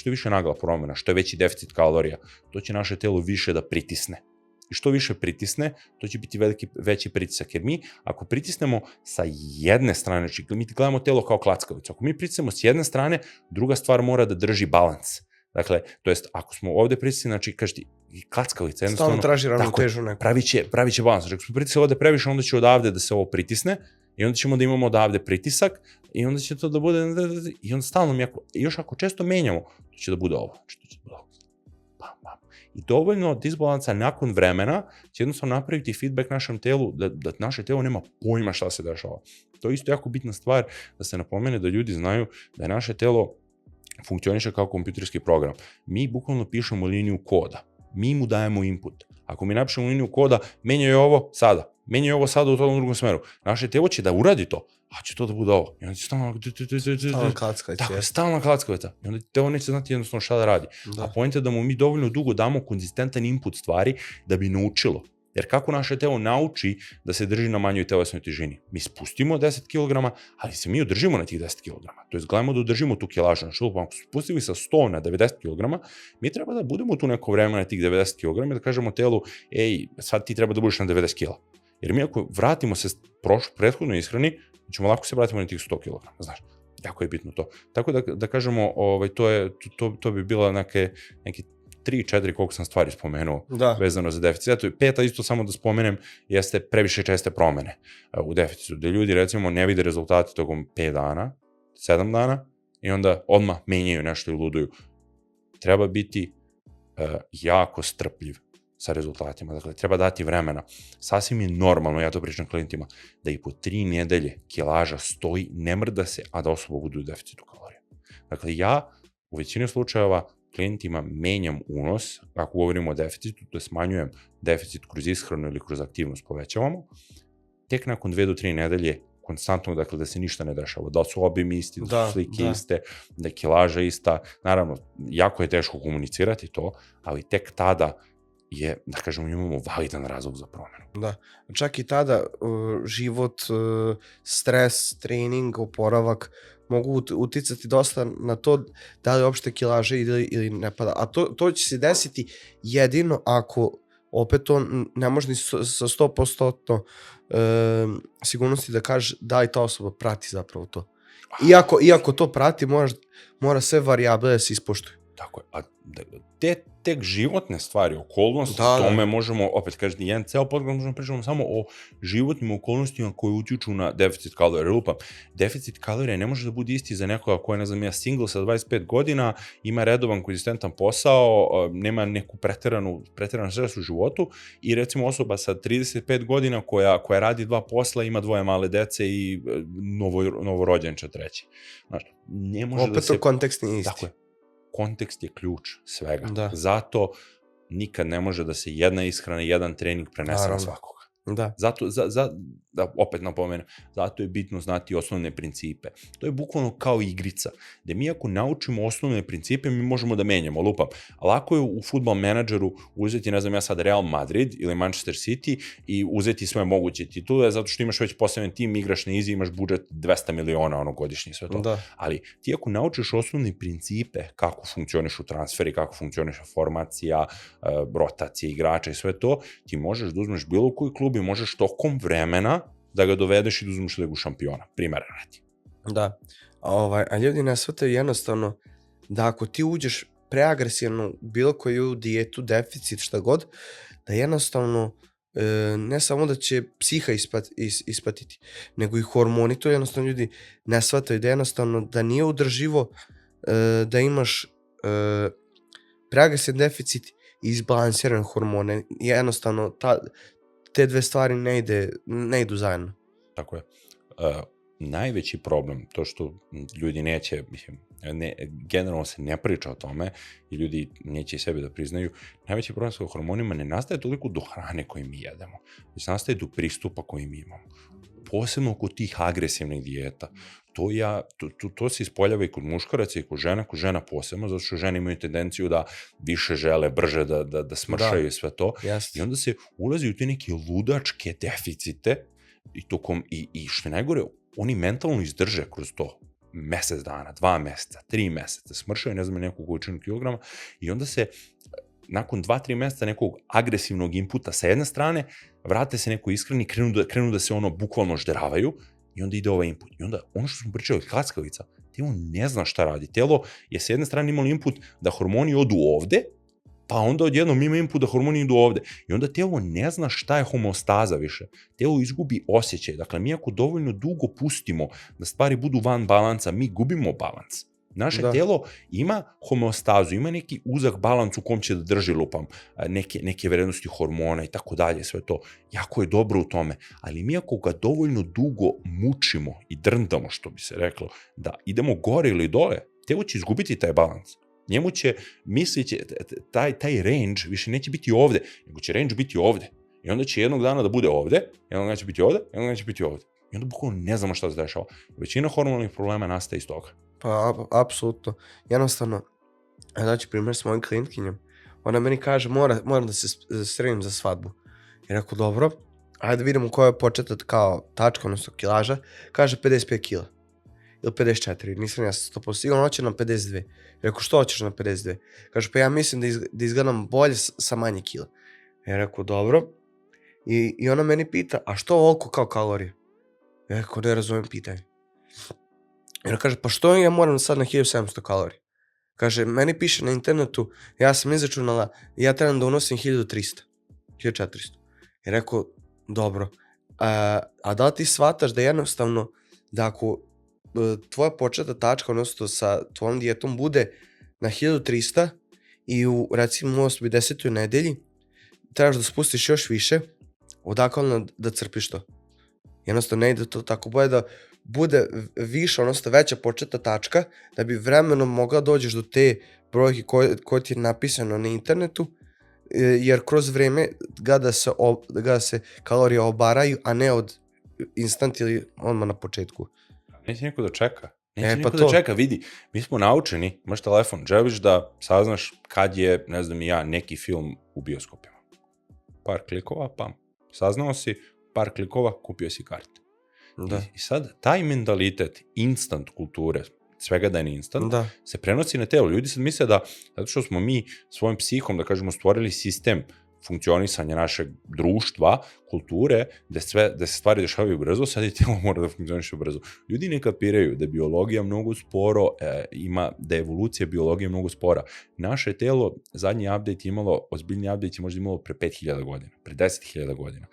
više nagla promjena, što je veći deficit kalorija, to će naše telo više da pritisne. I što više pritisne, to će biti veći pritisak. Jer mi, ako pritisnemo sa jedne strane, znači mi gledamo telo kao klackavicu, ako mi pritisnemo s jedne strane, druga stvar mora da drži balans. Dakle, to jest, ako smo ovde pritisni, znači, kaži ti, klackavica, jednostavno... Stalno traži ravnotežu neku. Pravit će balans. Znači, ako smo pritisali ovde previše, onda će odavde da se ovo pritisne, i onda ćemo da imamo odavde pritisak, i onda će to da bude... I onda stalno još ako često menjamo, to će da bude ovo. Znači, to će da bude ovo. I dovoljno disbalansa nakon vremena će jednostavno napraviti feedback našem telu, da naše telo nema pojma šta se dešava. To je isto jako bitna stvar da se napomene, da ljudi znaju da je naše telo funkcioniše kao kompjuterski program. Mi bukvalno pišemo liniju koda. Mi mu dajemo input. Ako mi napišemo liniju koda, menjaju ovo sada. Menjaju ovo sada u tom drugom smeru. Naše telo će da uradi to, a će to da bude ovo. I onda će stalno klackavica. Tako je, stalna klackavica. I onda telo neće znati jednostavno šta da radi. A point je da mu mi dovoljno dugo damo konzistentan input stvari da bi naučilo. Jer kako naše telo nauči da se drži na manjoj telesnoj težini? Mi spustimo 10 kg, ali se mi održimo na tih 10 kg. To je gledamo da održimo tu kilažu. Znači, ako smo spustili sa 100 na 90 kg, mi treba da budemo tu neko vreme na tih 90 kg i da kažemo telu, ej, sad ti treba da budeš na 90 kg. Jer mi ako vratimo se prethodnoj ishrani, ćemo lako se vratimo na tih 100 kg. Znaš, jako je bitno to. Tako da kažemo, to bi bila neke 3-4 koliko sam stvari spomenuo vezano za deficit. Eto, peta isto samo da spomenem jeste previše česte promene u deficitu, gde ljudi recimo ne vide rezultate tokom 5 dana, 7 dana i onda odmah menjaju nešto i luduju. Treba biti jako strpljiv sa rezultatima, dakle treba dati vremena. Sasvim je normalno, ja to pričam klijentima, da i po 3 nedelje kilaža stoji, ne mrda se, a da osoba bude u deficitu kalorija. Dakle, ja u većini slučajeva klijentima menjam unos, ako govorimo o deficitu, to smanjujem deficit kroz ishranu ili kroz aktivnost povećavamo, tek nakon 2 do 3 nedelje konstantno, dakle, da se ništa ne dešava, da su obimi isti, da su slike iste, da je kilaža ista, naravno, jako je teško komunicirati to, ali tek tada je, da kažemo, imamo validan razlog za promenu. Da, čak i tada život, stres, trening, oporavak mogu uticati dosta na to da li uopšte kilaža ili ne pada. A to će se desiti jedino ako opet to ne može ni sa 100% sigurnosti da kaže da li ta osoba prati zapravo to. Iako to prati, mora sve varijable da se ispoštuju. Tako je, a tek životne stvari, okolnosti, tome možemo, opet kažete, jedan ceo podcast možemo pričati samo o životnim okolnostima koje utiču na deficit kalorija. Lupam, deficit kalorija ne može da bude isti za nekoga koja je, ne znam, ja single sa 25 godina, ima redovan, konzistentan posao, nema neku preteranu stres u životu i recimo osoba sa 35 godina koja radi 2 posla, ima 2 male dece i novorođenče treći. Znači, ne može opet to kontekst nije isti. Tako je. Kontekst je ključ svega. Zato nikad ne može da se jedna ishrana, jedan trening prenese na svakoga. Zato, opet napomenem, zato je bitno znati osnovne principe. To je bukvalno kao igrica, gde mi ako naučimo osnovne principe, mi možemo da menjamo, lupam. Lako je u fudbal menadžeru uzeti, ne znam ja sad, Real Madrid ili Manchester City i uzeti sve moguće titule, zato što imaš već postavljen tim, igraš na easy, imaš budžet 200 miliona godišnji, sve to. Ali ti ako naučiš osnovne principe kako funkcionišu transferi, kako funkcioniše formacija, rotacija igrača i sve to, ti možeš da uzmeš bilo koji klub i možeš tokom vremena da ga dovedeš i da uzmeš ligu šampiona. Primjer radi. Da. A ljudi ne shvataju jednostavno da ako ti uđeš preagresivno bilo koju dijetu, deficit, šta god, da jednostavno ne samo da će psiha ispatiti, nego i hormoni, to jednostavno ljudi ne shvataju, da jednostavno da nije udrživo da imaš preagresivni deficit i izbalansirane hormone. Jednostavno, te dve stvari ne idu zajedno. Tako je. Najveći problem, to što ljudi neće, mislim, generalno se ne priča o tome i ljudi neće i sebi da priznaju, najveći problem sa hormonima ne nastaje toliko do hrane koju mi jedemo, već nastaje do pristupa koji mi imamo. Posebno kod tih agresivnih dijeta. To se ispoljava i kod muškaraca i kod žena posebno, zato što žene imaju tendenciju da više žele, brže da smršaju i sve to. Jasne. I onda se ulazi u te neke ludačke deficite i što je najgore, oni mentalno izdrže kroz to mesec dana, 2 meseca, 3 meseca, smršaju, ne znam, neku količinu kilograma i onda se nakon 2-3 meseca nekog agresivnog inputa sa jedne strane, vrate se neko ishrani, krenu da se bukvalno žderavaju i onda ide ovaj input. I onda ono što smo pričali, klackavica, telo ne zna šta radi. Telo je sa jedne strane imalo input da hormoni odu ovde, pa onda odjednom ima input da hormoni idu ovde. I onda telo ne zna šta je homeostaza više. Telo izgubi osjećaj. Dakle, mi ako dovoljno dugo pustimo da stvari budu van balansa, mi gubimo balans. Naše telo ima homeostazu, ima neki uzak balans u kom će da drži lupam neke vrednosti hormona i tako dalje, sve to. Jako je dobro u tome, ali mi ako ga dovoljno dugo mučimo i drndamo, što bi se reklo, da idemo gore ili dole, telo će izgubiti taj balans. Njemu će, misliće, taj range više neće biti ovde, nego će range biti ovde. I onda će jednog dana da bude ovde, jednog dana će biti ovde, jednog dana će biti ovde. I onda bukvalno ne znamo šta se dešava. Većina hormonalnih problema nastaje iz toga. Pa, apsolutno. Jednostavno, daću primjer s mojim klijentkinjom. Ona meni kaže, moram da se spremim za svadbu. I rekao, dobro, ajde vidimo koja je početa kao tačka, odnosno kilaža. Kaže 55 kila. Ili 54, nisam ja 100% sigurno, hoće na 52. I rekao, što hoćeš na 52? Kaže, pa ja mislim da izgledam bolje sa manje kila. I rekao, dobro. I ona meni pita, a što ovoliko kao kalorije? I rekao, ne razumijem pitanje. I ona kaže, pa što ja moram sad na 1700 kalorija? Kaže, meni piše na internetu, ja sam izračunala, ja trebam da unosim 1300, 1400. I rekao, dobro, a da li ti shvataš da jednostavno, da ako tvoja početna tačka, odnosno sa tvojom dijetom bude na 1300 i u, recimo, 10. nedelji, trebaš da spustiš još više, odakle da crpiš to? Jednostavno ne ide to tako, bolje da bude više, odnosno veća početna tačka, da bi vremenom mogla dođeš do te brojke koje ti je napisano na internetu, jer kroz vreme ga se kalorije obaraju, a ne od instant ili odmah na početku. Neće niko da čeka. Da čeka, vidi, mi smo naučeni, imaš telefon, želiš da saznaš kad je, ne znam i ja, neki film u bioskopima. Par klikova, pam. Saznao si, par klikova, kupio si karte. I sad, taj mentalitet instant kulture, svega da je instant, se prenosi na telo. Ljudi sad misle da, zato što smo mi svojim psihom, da kažemo, stvorili sistem funkcionisanja našeg društva, kulture, da se stvari dešavaju brzo, sad i telo mora da funkcioniše brzo. Ljudi ne kapiraju da je biologija mnogo sporo, da je evolucija biologije mnogo spora. Naše telo, zadnji update je imalo, ozbiljni update je možda imalo pre 5000 godina, pre 10.000 godina.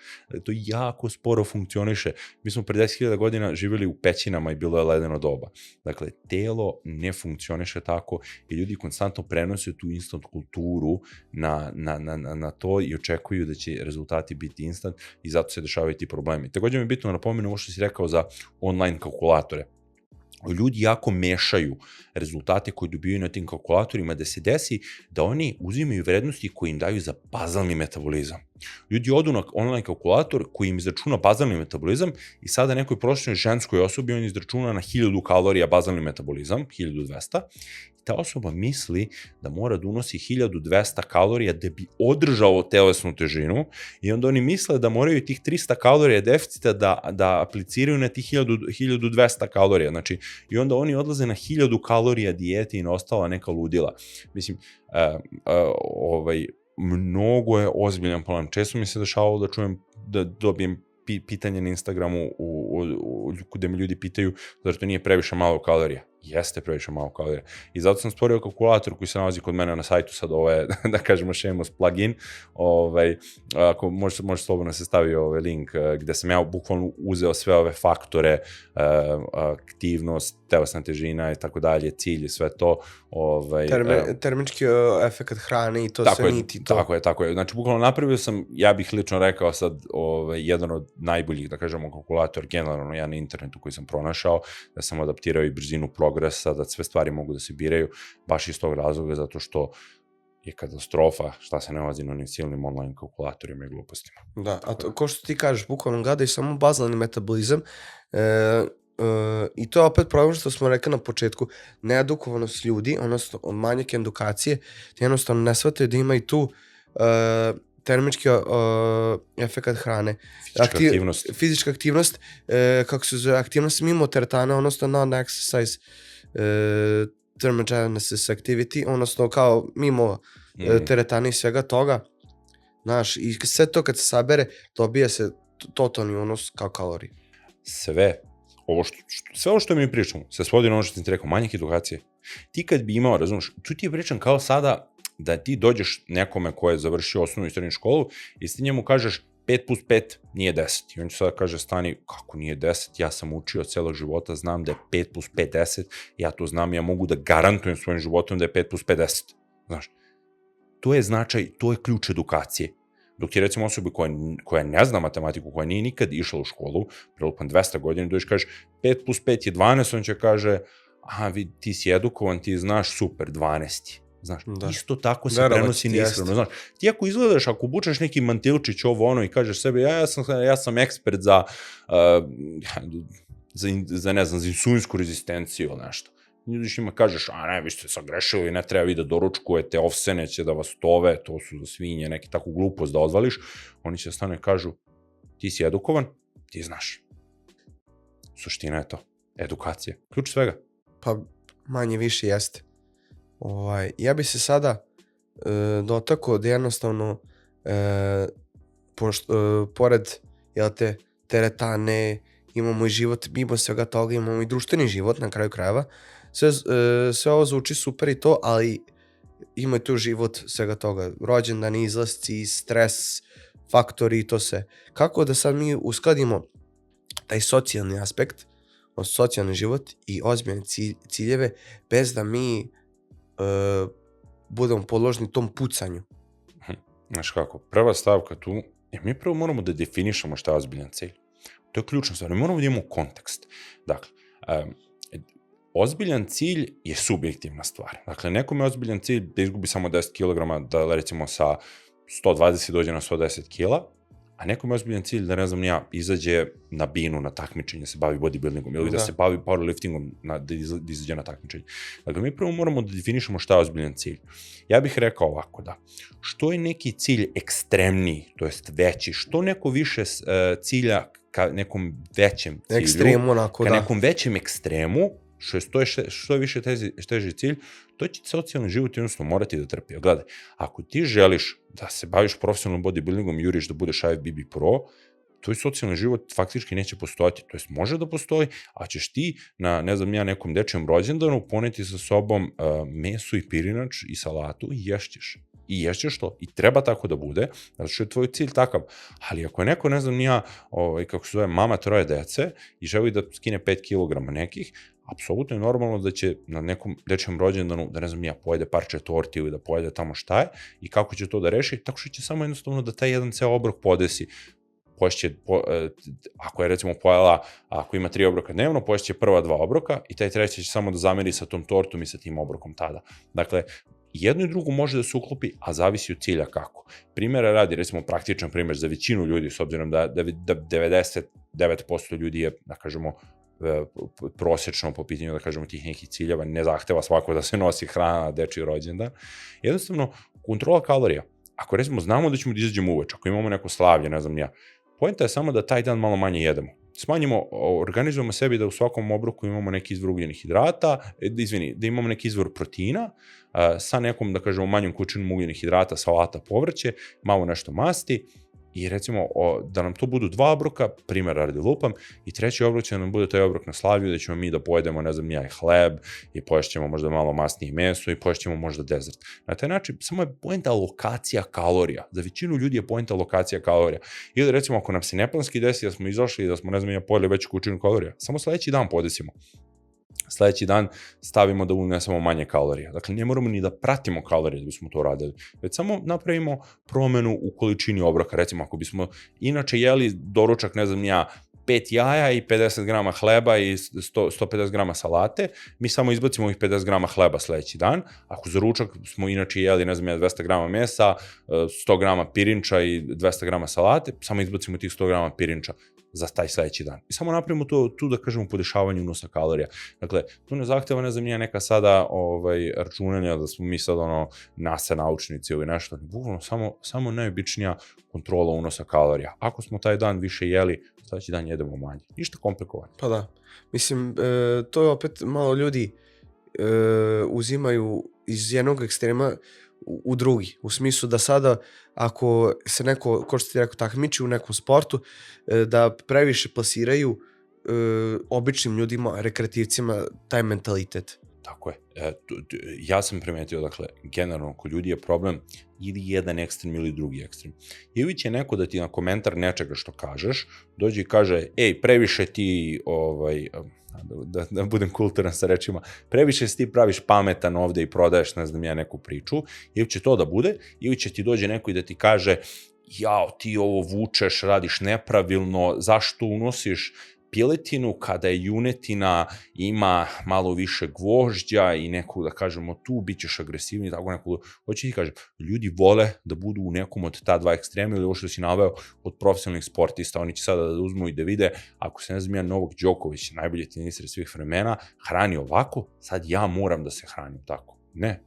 To jako sporo funkcioniše. Mi smo pre 10.000 godina živjeli u pećinama i bilo je ledeno doba. Dakle, telo ne funkcioniše tako i ljudi konstantno prenose tu instant kulturu na to i očekuju da će rezultati biti instant i zato se dešavaju ti problemi. Također mi je bitno napomenu ovo što si rekao za online kalkulatore. Ljudi jako mešaju rezultate koje dobijaju na tim kalkulatorima, da se desi da oni uzimaju vrednosti koje im daju za bazalni metabolizam. Ljudi odu na online kalkulator koji im izračuna bazalni metabolizam i sada nekoj prosječnoj ženskoj osobi on izračuna na 1000 kalorija bazalni metabolizam, 1200, ta osoba misli da mora da unosi 1200 kalorija da bi održao telesnu težinu i onda oni misle da moraju tih 300 kalorija deficita da apliciraju na tih 1200 kalorija. Znači, i onda oni odlaze na 1000 kalorija dijete i na ostala neka ludila. Mislim, mnogo je ozbiljan problem. Često mi se dešavalo da čujem, da dobijem pitanje na Instagramu gde me ljudi pitaju zašto nije previše malo kalorija. jeste previše malo kalorija. I zato sam stvorio kalkulator koji se nalazi kod mene na sajtu, sad ovo je, da kažemo, shameless plugin. Ako može slobodno se stavi link gde sam ja bukvalno uzeo sve ove faktore, aktivnost, telesna težina i tako dalje, cilj i sve to. Termički efekt hrane i to sve niti to. Tako je. Znači, bukvalno napravio sam, ja bih lično rekao sad, jedan od najboljih, da kažemo, kalkulator generalno ja na internetu koji sam pronašao, da sam adaptirao i brzinu progresa, da sve stvari mogu da se biraju, baš iz tog razloga, zato što je katastrofa šta se nalazi na onim silnim online kalkulatorima i glupostima. Da, a to, ko što ti kažeš, bukvalno gledaj samo bazalni metabolizam, i to je opet problem što smo rekli na početku, needukovanost ljudi, odnosno manjak edukacije, ti jednostavno ne shvataju da ima i tu termički efekt hrane. Fizička aktivnost, kako se zove, aktivnost mimo teretana, odnosno non-exercise thermogenesis activity, odnosno kao mimo teretana i svega toga, znaš, i sve to kad se sabere, dobija se totalni unos kao kalorij. Sve ovo što mi pričamo, se svodi na ono što sam ti rekao, manjak edukacije. Ti kad bi imao, razumiješ, tu ti je pričam kao sada da ti dođeš nekome ko je završio osnovnu i srednju školu i ti njemu kažeš 5 plus 5 nije 10. I on će sada kaže, stani, kako nije 10? Ja sam učio celog života, znam da je 5 plus 5 10, ja to znam, ja mogu da garantujem svojim životom da je 5 plus 5 10. Znaš, to je značaj, to je ključ edukacije. Dok ti recimo osobi koja ne zna matematiku, koja nije nikad išla u školu, prelupan 200 godina, dođeš kažeš 5 plus 5 je 12, on će kaže, aha, ti si edukovan, ti znaš, super, 12. Znaš, isto tako se prenosi neispravno. Znaš, ti ako izgledaš, ako obučeš neki mantilčić ovo ono i kažeš sebi, ja sam ekspert za ne znam, za insulinsku rezistenciju ili nešto. Ljudiš njima kažeš, vi ste sagrešili, ne treba vi da doručkujete, ovsene će da vas tove, to su za svinje, neki takvu glupost da odvališ, oni će stane i kažu, ti si edukovan, ti znaš. Suština je to, edukacija, ključ svega. Pa manje više jeste. Ja bi se sada dotakao da jednostavno pored teretane imamo i život, mimo svega toga imamo i društveni život na kraju krajeva. Sve ovo zvuči super i to, ali ima i tu život svega toga. Rođendani, izlasci, stres, faktori i to sve. Kako da sad mi uskladimo taj socijalni aspekt, socijalni život i ozbiljne ciljeve bez da mi budemo podložni tom pucanju? Znaš kako, prva stavka tu je mi prvo moramo da definišemo šta je ozbiljan cilj. To je ključna stvar, mi moramo da imamo kontekst. Dakle, ozbiljan cilj je subjektivna stvar. Dakle, nekom je ozbiljan cilj da izgubi samo 10 kg, da recimo sa 120 dođe na 110 kg, a nekom je ozbiljan cilj da, ne znam, izađe na binu, na takmičenje, se bavi bodybuildingom ili da se bavi powerliftingom, da izađe na takmičenje. Dakle, mi prvo moramo da definišemo šta je ozbiljan cilj. Ja bih rekao ovako da, što je neki cilj ekstremniji, to jest veći, što neko više cilja ka nekom većem cilju, ekstremu, onako, ka nekom većem ekstremu, što je više teži cilj, to će socijalni život jednostavno morati da trpi. Gledaj, ako ti želiš da se baviš profesionalnom bodybuildingom i juriš da budeš IFBB pro, tvoj socijalni život faktički neće postojati. To jest može da postoji, a ćeš ti na, ne znam, nekom dečijem rođendanu poneti sa sobom meso i pirinač i salatu i ješćeš. I ješćeš to. I treba tako da bude, zato što je tvoj cilj takav. Ali ako je neko, ne znam, kako se zove, mama 3 dece i želi da skine 5 kg nekih, apsolutno je normalno da će na nekom dečijem rođendanu, da ne znam, pojede parče torti ili da pojede tamo šta je i kako će to da reši, tako što će samo jednostavno da taj jedan ceo obrok podesi. Ako je recimo pojela, ako ima 3 obroka dnevno, poješće prva 2 obroka i taj treći će samo da zameri sa tom tortom i sa tim obrokom tada. Dakle, jedno i drugo može da se uklopi, a zavisi od cilja kako. Primjera radi, recimo praktičan primjer za većinu ljudi, s obzirom da 99% ljudi je, da kažemo, prosječno po pitanju, da kažemo, tih nekih ciljeva, ne zahteva svako da se nosi hrana na dečiji rođendan. Jednostavno, kontrola kalorija. Ako recimo znamo da ćemo da izađemo uveč, ako imamo neko slavlje, ne znam, poenta je samo da taj dan malo manje jedemo. Smanjimo, organizujemo sebi da u svakom obroku imamo neki izvor ugljenih hidrata, da imamo neki izvor proteina, sa nekom, da kažemo, manjom količinom ugljenih hidrata, salata, povrće, malo nešto masti, i recimo da nam to budu 2 obroka, primjer radi lupam, i 3. obrok će nam bude taj obrok na Slaviju, da ćemo mi da pojedemo, ne znam, i hleb, i poješćemo možda malo masnije meso, i poješćemo možda dezert. Na taj način, samo je poenta lokacija kalorija. Za većinu ljudi je poenta lokacija kalorija. Ili recimo, ako nam se neplanski desi da smo izašli i da smo, ne znam, pojeli veću količinu kalorija, samo sledeći dan podesimo. Sledeći dan stavimo da unesemo manje kalorija. Dakle, ne moramo ni da pratimo kalorije da bismo to radili, već samo napravimo promenu u količini obroka. Recimo, ako bismo inače jeli doručak, ne znam, 5 jaja i 50 grama hleba i 150 grama salate, mi samo izbacimo ovih 50 grama hleba sledeći dan. Ako za ručak smo inače jeli, ne znam, 200 grama mesa, 100 grama pirinča i 200 grama salate, samo izbacimo tih 100 grama pirinča za taj sledeći dan. I samo napravimo to, tu da kažemo, podešavanje unosa kalorija. Dakle, tu ne zahteva, ne znam, nije neka sada računanja da smo mi sad NASA naučnici ili nešto, bukvalno samo najobičnija kontrola unosa kalorija. Ako smo taj dan više jeli, sledeći dan jedemo manje. Ništa komplikovano. Pa da. Mislim, to je opet malo ljudi uzimaju iz jednog ekstrema u drugi. U smislu da sada, ako se neko, ko što ti rekao, takmiči u nekom sportu, da previše plasiraju običnim ljudima, rekreativcima, taj mentalitet. Tako je. Ja sam primetio, dakle, generalno, ko ljudi je problem ili jedan ekstrem ili drugi ekstrem. Ili će neko da ti na komentar nečega što kažeš, dođe i kaže, ej, previše ti, da budem kulturan sa rečima, previše si ti praviš pametan ovde i prodaješ, ne znam ja, neku priču, ili će to da bude, ili će ti dođe neko i da ti kaže, jao, ti ovo vučeš, radiš nepravilno, zašto unosiš piletinu kada je junetina ima malo više gvožđa i nekog, da kažemo, tu bit ćeš agresivni, tako nekog, hoće ti kažem, ljudi vole da budu u nekom od ta dva ekstrema ili ovo što si naveo od profesionalnih sportista, oni će sada da uzmu i da vide, ako se ne znam ja, Novak Đoković, najbolji teniser svih vremena, hrani ovako, sad ja moram da se hranim tako. Ne.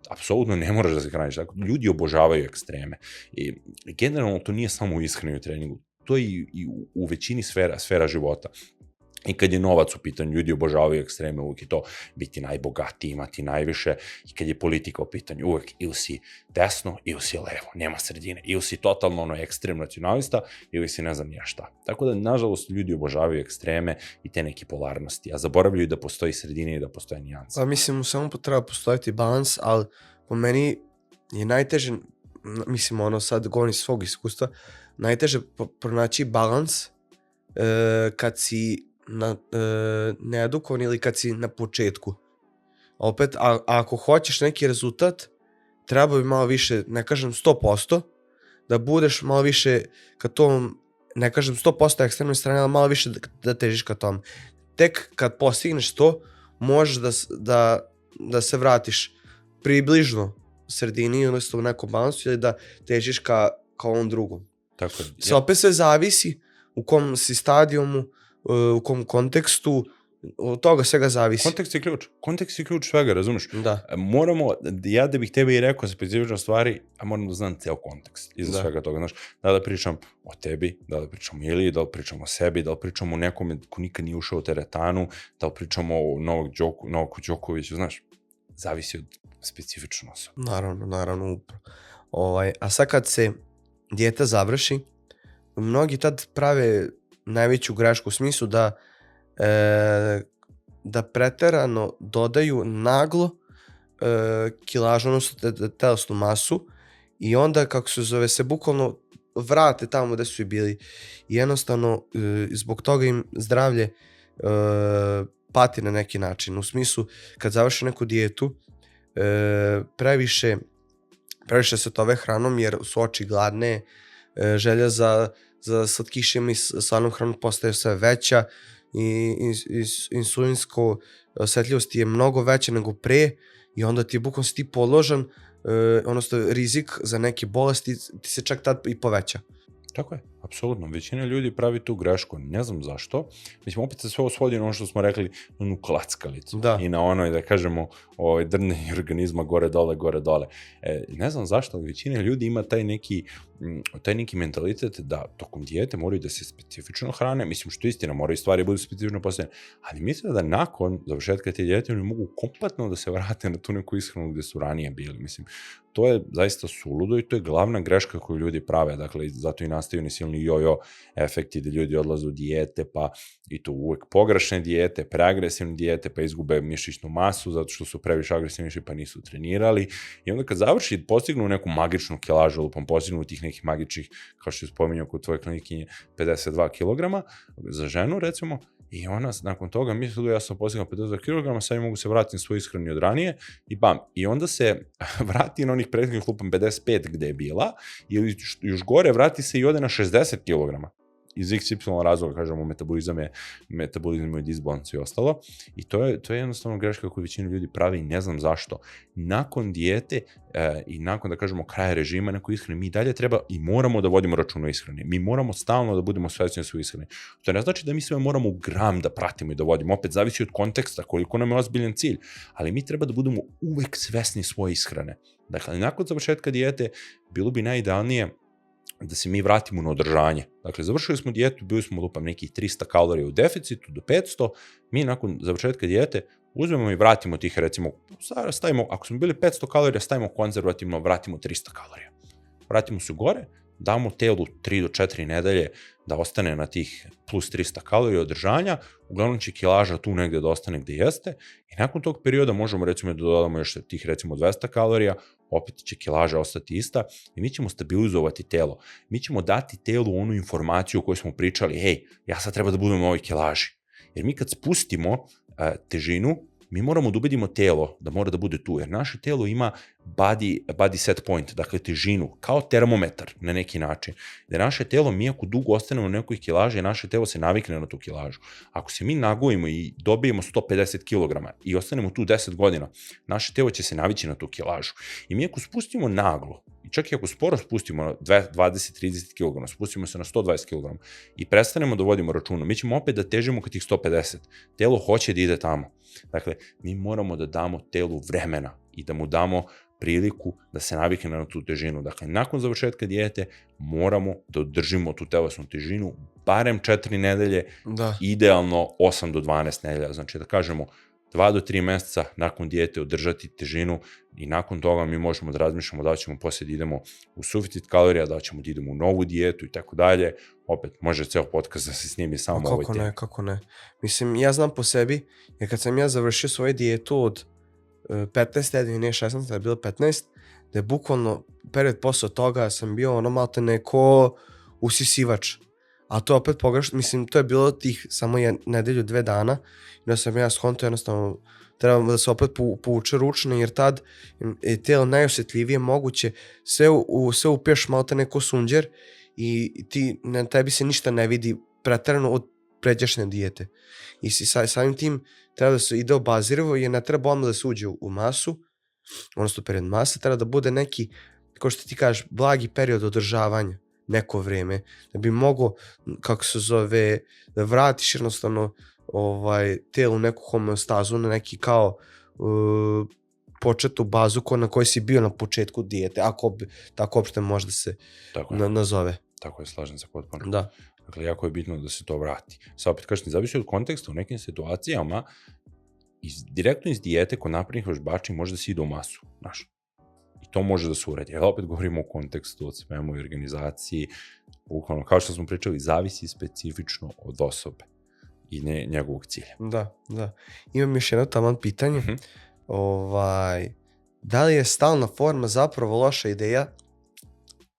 Apsolutno ne moraš da se hraniš tako. Ljudi obožavaju ekstreme. I generalno to nije samo u ishrani u treningu, to je i u većini sfera života. I kad je novac u pitanju, ljudi obožavaju ekstreme, uvijek je to biti najbogatiji, imati najviše, i kad je politika u pitanju, uvijek ili si desno, ili si levo, nema sredine, ili si totalno ekstrem nacionalista, ili si ne znam ja šta. Tako da, nažalost, ljudi obožavaju ekstreme i te neke polarnosti, a zaboravljaju da postoji sredine i da postoje nijanse. Pa mislim, samo treba postojati balans, ali po meni je najteže, mislim, sad govorim svog iskustva, najteže pronaći balans kad si needukovan ili kad si na početku. Opet, ako hoćeš neki rezultat, treba bi malo više, ne kažem 100%, da budeš malo više ka tom, ne kažem 100% ekstremnoj strani, ali malo više da težiš ka tom. Tek kad postigneš to, možeš da se vratiš približno sredini, odnosno u nekom balansu, ili da težiš ka ovom drugom. Tako je. Se opet sve zavisi u kom si stadijumu, u kom kontekstu, od toga svega zavisi. Kontekst je ključ svega, razumeš? Da. Moramo, ja da bih tebi i rekao specifične stvari, a moram da znam ceo kontekst iza svega toga, znaš, da pričam o tebi, da pričam o Iliji, da pričam o sebi, da pričam o nekome ko nikad nije ušao u teretanu, da pričamo o Novaku Đokoviću, znaš, zavisi od specifične osobe. Naravno, upravo. A sad kad se dijeta završi, mnogi tad prave najveću grešku u smislu da preterano dodaju naglo kilažu, odnosno telesnu masu, i onda, kako se zove, se bukvalno vrate tamo gde su i bili. I jednostavno, zbog toga im zdravlje pati na neki način. U smislu, kad završe neku dijetu, previše se tove hranom, jer su oči gladne, želja za slatkišima i slanom hranom postaje sve veća i insulinsko osetljivost je mnogo veća nego pre, i onda ti je bukvalno si ti podložan, odnosno rizik za neke bolesti ti se čak tad i poveća. Tako je, apsolutno. Većina ljudi pravi tu grešku, ne znam zašto. Mislim, opet se sve osvodi na ono što smo rekli, na onu klackalicu. Da. I na onoj, da kažemo, drnenje organizma gore dole. Ne znam zašto, ali većina ljudi ima taj neki taj neki mentalitet da tokom dijete moraju da se specifično hrane, mislim što je istina, moraju stvari budu specifično postavljene, ali mislim da nakon završetka te dijete oni mogu kompletno da se vrate na tu neku ishranu gde su ranije bili, mislim, to je zaista suludo i to je glavna greška koju ljudi prave, dakle, zato i nastaju ni silni jojo efekti da ljudi odlaze u dijete, pa i to uvek pogrešne dijete, preagresivne dijete, pa izgube mišićnu masu zato što su previše agresivni pa nisu trenirali i onda kad završi postignu neku magičnu kilažu, lupom postignu tih nekih magičnih, kao što je spominjao kod tvoje klinikinje, 52 kg za ženu, recimo, i ona nakon toga misli da ja sam postigao 52 kg, sad mogu se vratiti na svoj ishrani od ranije i bam, i onda se vrati na onih prethodnih lupom 55 gde je bila ili još gore vrati se i ode na 60 kg. Iz XY razloga, kažemo, metabolizam je disbalans i ostalo. I to je jednostavno greška koju većina ljudi pravi i ne znam zašto. Nakon dijete i nakon, da kažemo, kraja režima, nekoj ishrani, mi dalje treba i moramo da vodimo račun o ishrani. Mi moramo stalno da budemo svesni o svoj ishrani. To ne znači da mi sve moramo u gram da pratimo i da vodimo. Opet, zavisi od konteksta, koliko nam je ozbiljan cilj. Ali mi treba da budemo uvek svesni svoje ishrane. Dakle, nakon završetka dijete, bilo bi najidealnije da se mi vratimo na održanje. Dakle, završili smo dijetu, bili smo lupam nekih 300 kalorija u deficitu do 500, mi nakon završetka dijete uzmemo i vratimo tih, recimo, stavimo, ako smo bili 500 kalorija, stavimo konzervativno, vratimo 300 kalorija. Vratimo se gore, damo telu 3 do 4 nedelje da ostane na tih plus 300 kalorija održanja, uglavnom će kilaža tu negde da ostane gde jeste i nakon tog perioda možemo recimo da dodamo još tih recimo 200 kalorija, opet će kilaža ostati ista i mi ćemo stabilizovati telo. Mi ćemo dati telu onu informaciju o kojoj smo pričali, hej, ja sad treba da budem u ovoj kilaži. Jer mi kad spustimo težinu, mi moramo da ubedimo telo da mora da bude tu, jer naše telo ima body set point, dakle težinu, kao termometar na neki način. Jer naše telo, mi ako dugo ostanemo na nekoj kilaži, naše telo se navikne na tu kilažu. Ako se mi nagojimo i dobijemo 150 kg i ostanemo tu 10 godina, naše telo će se navići na tu kilažu. I mi ako spustimo naglo, i čak i ako sporo spustimo na 20-30 kg, spustimo se na 120 kg i prestanemo da vodimo računa, mi ćemo opet da težimo ka tih 150. Telo hoće da ide tamo. Dakle, mi moramo da damo telu vremena i da mu damo priliku da se navikne na tu težinu. Dakle, nakon završetka dijete moramo da održimo tu telesnu težinu barem 4 nedelje, idealno 8 do 12 nedelja. Znači da kažemo 2 do 3 meseca nakon dijete održati težinu i nakon toga mi možemo da razmišljamo da ćemo poslije da idemo u suficit kalorija, da ćemo da idemo u novu dijetu i tako dalje. Opet, može ceo podcast da se snimi samo ovoj temi. Kako ne. Mislim, ja znam po sebi, jer kad sam ja završio svoju dijetu od 15 nedelja, ne 16, da je bilo 15, da je bukvalno period posle toga sam bio ono malte neko usisivač. A to je opet pogrešno, mislim, to je bilo tih samo nedelju, 2 dana, i da sam ja skonto jednostavno treba da se opet povuče ručno, jer tad je telo najosjetljivije moguće, sve upiješ malte neko sunđer i na tebi se ništa ne vidi preterano od pređašnje dijete. I samim tim treba da se ide obazirivo, jer ne treba odmah da se uđe u masu, odnosno period mase, treba da bude neki, kao što ti kažeš, blagi period održavanja, neko vreme, da bi mogo, kako se zove, da vratiš jednostavno telu neku homeostazu, na neki kao početnu bazu na kojoj si bio na početku dijete, ako tako uopšte može da se nazove. Tako je, slažem se potpuno. Da. Dakle, jako je bitno da se to vrati. Sad opet kažem, zavisi od konteksta u nekim situacijama, direktno iz dijete kod naprednih vežbača može da se ide u masu, znaš. I to može da se uradi. Ali opet govorimo o kontekstu, od svemu i organizaciji. Bukvalno, kao što smo pričali, zavisi specifično od osobe i njegovog cilja. Da. Imam još jedno taman pitanje. Da li je stalna forma zapravo loša ideja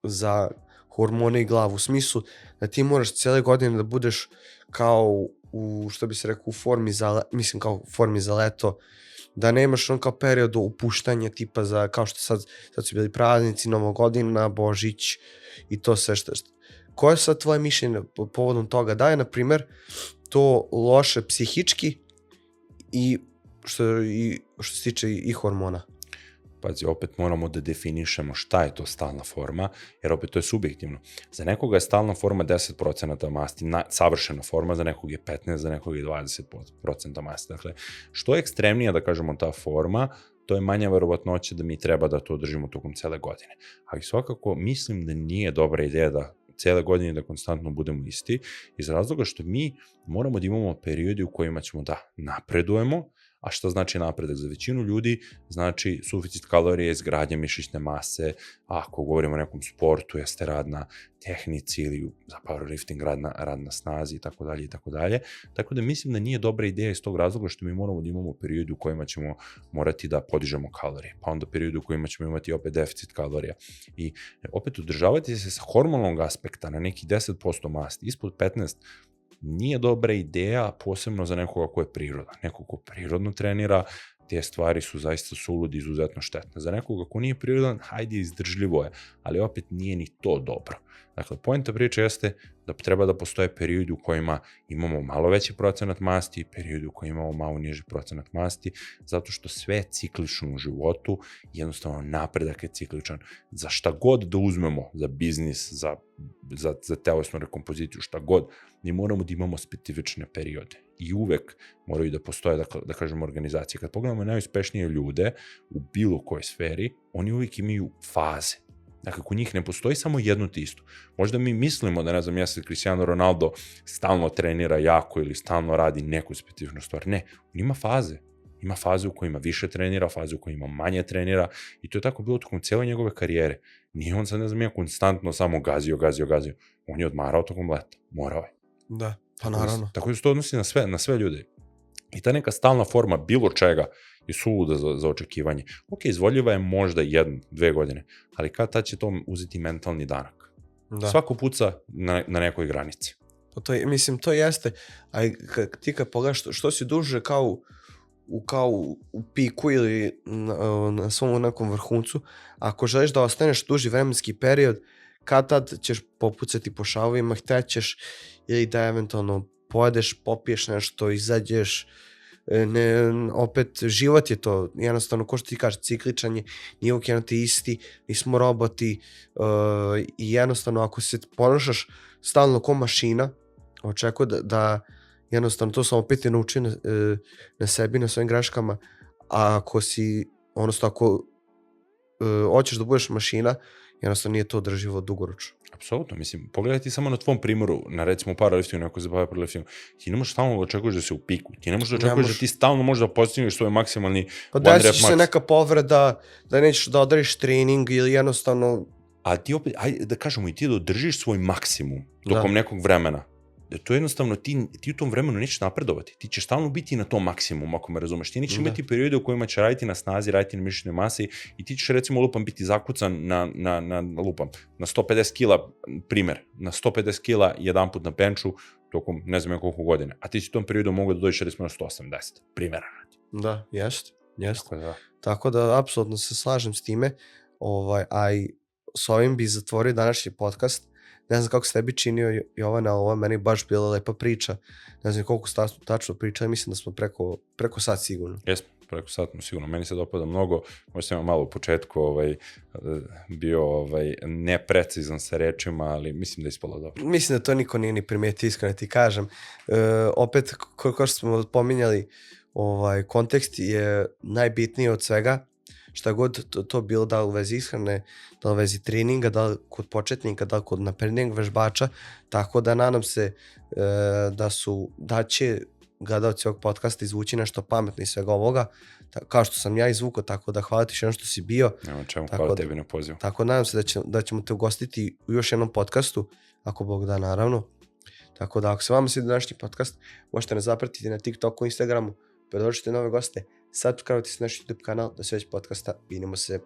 za hormone i glavu? U smislu da ti moraš cijele godine da budeš kao što bi se rekao, kao u formi za leto, da nemaš on kao period upuštanja tipa za, kao što sad su bili praznici, Nova godina, Božić i to sve što. Koje je sad tvoje mišljenje povodom toga? Da je, na primjer, to loše psihički i što se tiče i hormona? pazi, opet moramo da definišemo šta je to stalna forma, jer opet to je subjektivno. Za nekoga je stalna forma 10% masti, savršena forma, za nekog je 15%, za nekog je 20% masti. Dakle, što je ekstremnija, da kažemo, ta forma, to je manja verovatnoća da mi treba da to održimo tokom cele godine. Ali svakako mislim da nije dobra ideja da cele godine da konstantno budemo isti, iz razloga što mi moramo da imamo periodi u kojima ćemo da napredujemo, a šta znači napredak? Za većinu ljudi znači suficit kalorije, izgradnja mišićne mase, a ako govorimo o nekom sportu, jeste rad na tehnici ili za powerlifting, rad na snazi itd. Tako da mislim da nije dobra ideja iz tog razloga što mi moramo da imamo periodi u kojima ćemo morati da podižemo kalorije, pa onda periodi u kojima ćemo imati opet deficit kalorija. I opet održavati se sa hormonalnog aspekta na neki 10% masti, ispod 15%, nije dobra ideja, posebno za nekoga ko je prirodan. Neko ko prirodno trenira, te stvari su zaista suludi, izuzetno štetne. Za nekoga ko nije prirodan, hajde, izdržljivo je, ali opet nije ni to dobro. Dakle, poenta priče jeste da treba da postoje periodi u kojima imamo malo veći procenat masti i periodi u kojima imamo malo niži procenat masti, zato što sve je ciklično u životu, jednostavno napredak je cikličan. Za šta god da uzmemo, za biznis, za telesnu rekompoziciju, šta god, mi moramo da imamo specifične periode. I uvek moraju da postoje, da kažemo, organizacije. Kad pogledamo najuspešnije ljude u bilo kojoj sferi, oni uvek imaju faze. Dakle, kod njih ne postoji samo jedno te isto. Možda mi mislimo da, ne znam, Cristiano Ronaldo stalno trenira jako ili stalno radi neku specifičnu stvar. Ne, on ima faze. Ima faze u kojima više trenira, faze u kojima manje trenira i to je tako bilo tokom cijele njegove karijere. Nije on sad, ne znam, konstantno samo gazio. On je odmarao tokom leta. Morao je. Da, pa naravno. Tako da se to odnosi na sve ljude. I ta neka stalna forma bilo čega je suluda za očekivanje. Ok, izvoljiva je možda 1-2 godine, ali tad će to uzeti mentalni danak. Da. Svako puca na nekoj granici. Mislim, to jeste. A ti kad pogledaš što si duže kao u piku ili na svom nekom vrhuncu, ako želiš da ostaneš duži vremenski period, kad tad ćeš popucati po šavovima, htećeš ili da eventualno pojedeš, popiješ nešto, izađeš, opet život je to, jednostavno, ko što ti kažeš, cikličan je, nije uvijek jedan te isti, nismo roboti i jednostavno ako se ponašaš stalno ko mašina, očekuj da jednostavno to sam opet je naučio na sebi, na svojim greškama, a ako hoćeš da budeš mašina, jednostavno nije to održivo dugoročno. Apsolutno, mislim, pogledaj ti samo na tvom primjeru, na recimo powerliftingu, neko se bavi powerliftingom, ti ne možeš stalno da očekuješ da si u piku, ti ne možeš da očekuješ da ti stalno možeš da postigneš svoj maksimalni pa one rep max. Pa desi se neka povreda, da nećeš da održiš trening ili jednostavno... A ti opet, ajde da kažemo, i ti da održiš svoj maksimum tokom nekog vremena. To jednostavno, ti u tom vremenu nećeš napredovati. Ti ćeš stalno biti na tom maksimumu, ako me razumeš. Ti nećeš imati periode u kojima će raditi na snazi, raditi na mišićnoj masi i ti ćeš, recimo, lupam, biti zakucan na 150 kila, primer, na 150 kila jedan put na benču tokom ne znam koliko godine. A ti si u tom periodu mogu da dođeš, recimo, na 180, primjera. Da, jeste. Tako da, apsolutno se slažem s time. A i s ovim bi zatvorio današnji podcast. Ne znam kako se tebi činio, Jovana, ali ovo meni baš bila lepa priča. Ne znam koliko ste tačno pričali, mislim da smo preko sat sigurno. Jesmo, preko sat sigurno. Meni se dopada mnogo, možda sam malo u početku bio neprecizan sa rečima, ali mislim da je ispalo dobro. Mislim da to niko nije ni primetio, iskreno ti kažem. Opet, kao što smo pominjali, kontekst je najbitniji od svega. Šta god to bilo, da li u vezi ishrane, da li u vezi treninga, da li kod početnika, da li kod naprednijeg vežbača, tako da nadam se da će gledalci ovog podcasta izvući nešto pametno iz svega ovoga, kao što sam ja izvukao, tako da hvala ti što što si bio. Nema čemu, hvala tebi na pozivu. Tako nadam se da ćemo te ugostiti u još jednom podcastu, ako Bog da, naravno. Tako da ako se vama sviđa današnji podcast, možete nas zapratiti na TikToku, Instagramu, predložite nove goste, subscribe-te se na naš YouTube kanal, do sljedećeg podcasta, vidimo se.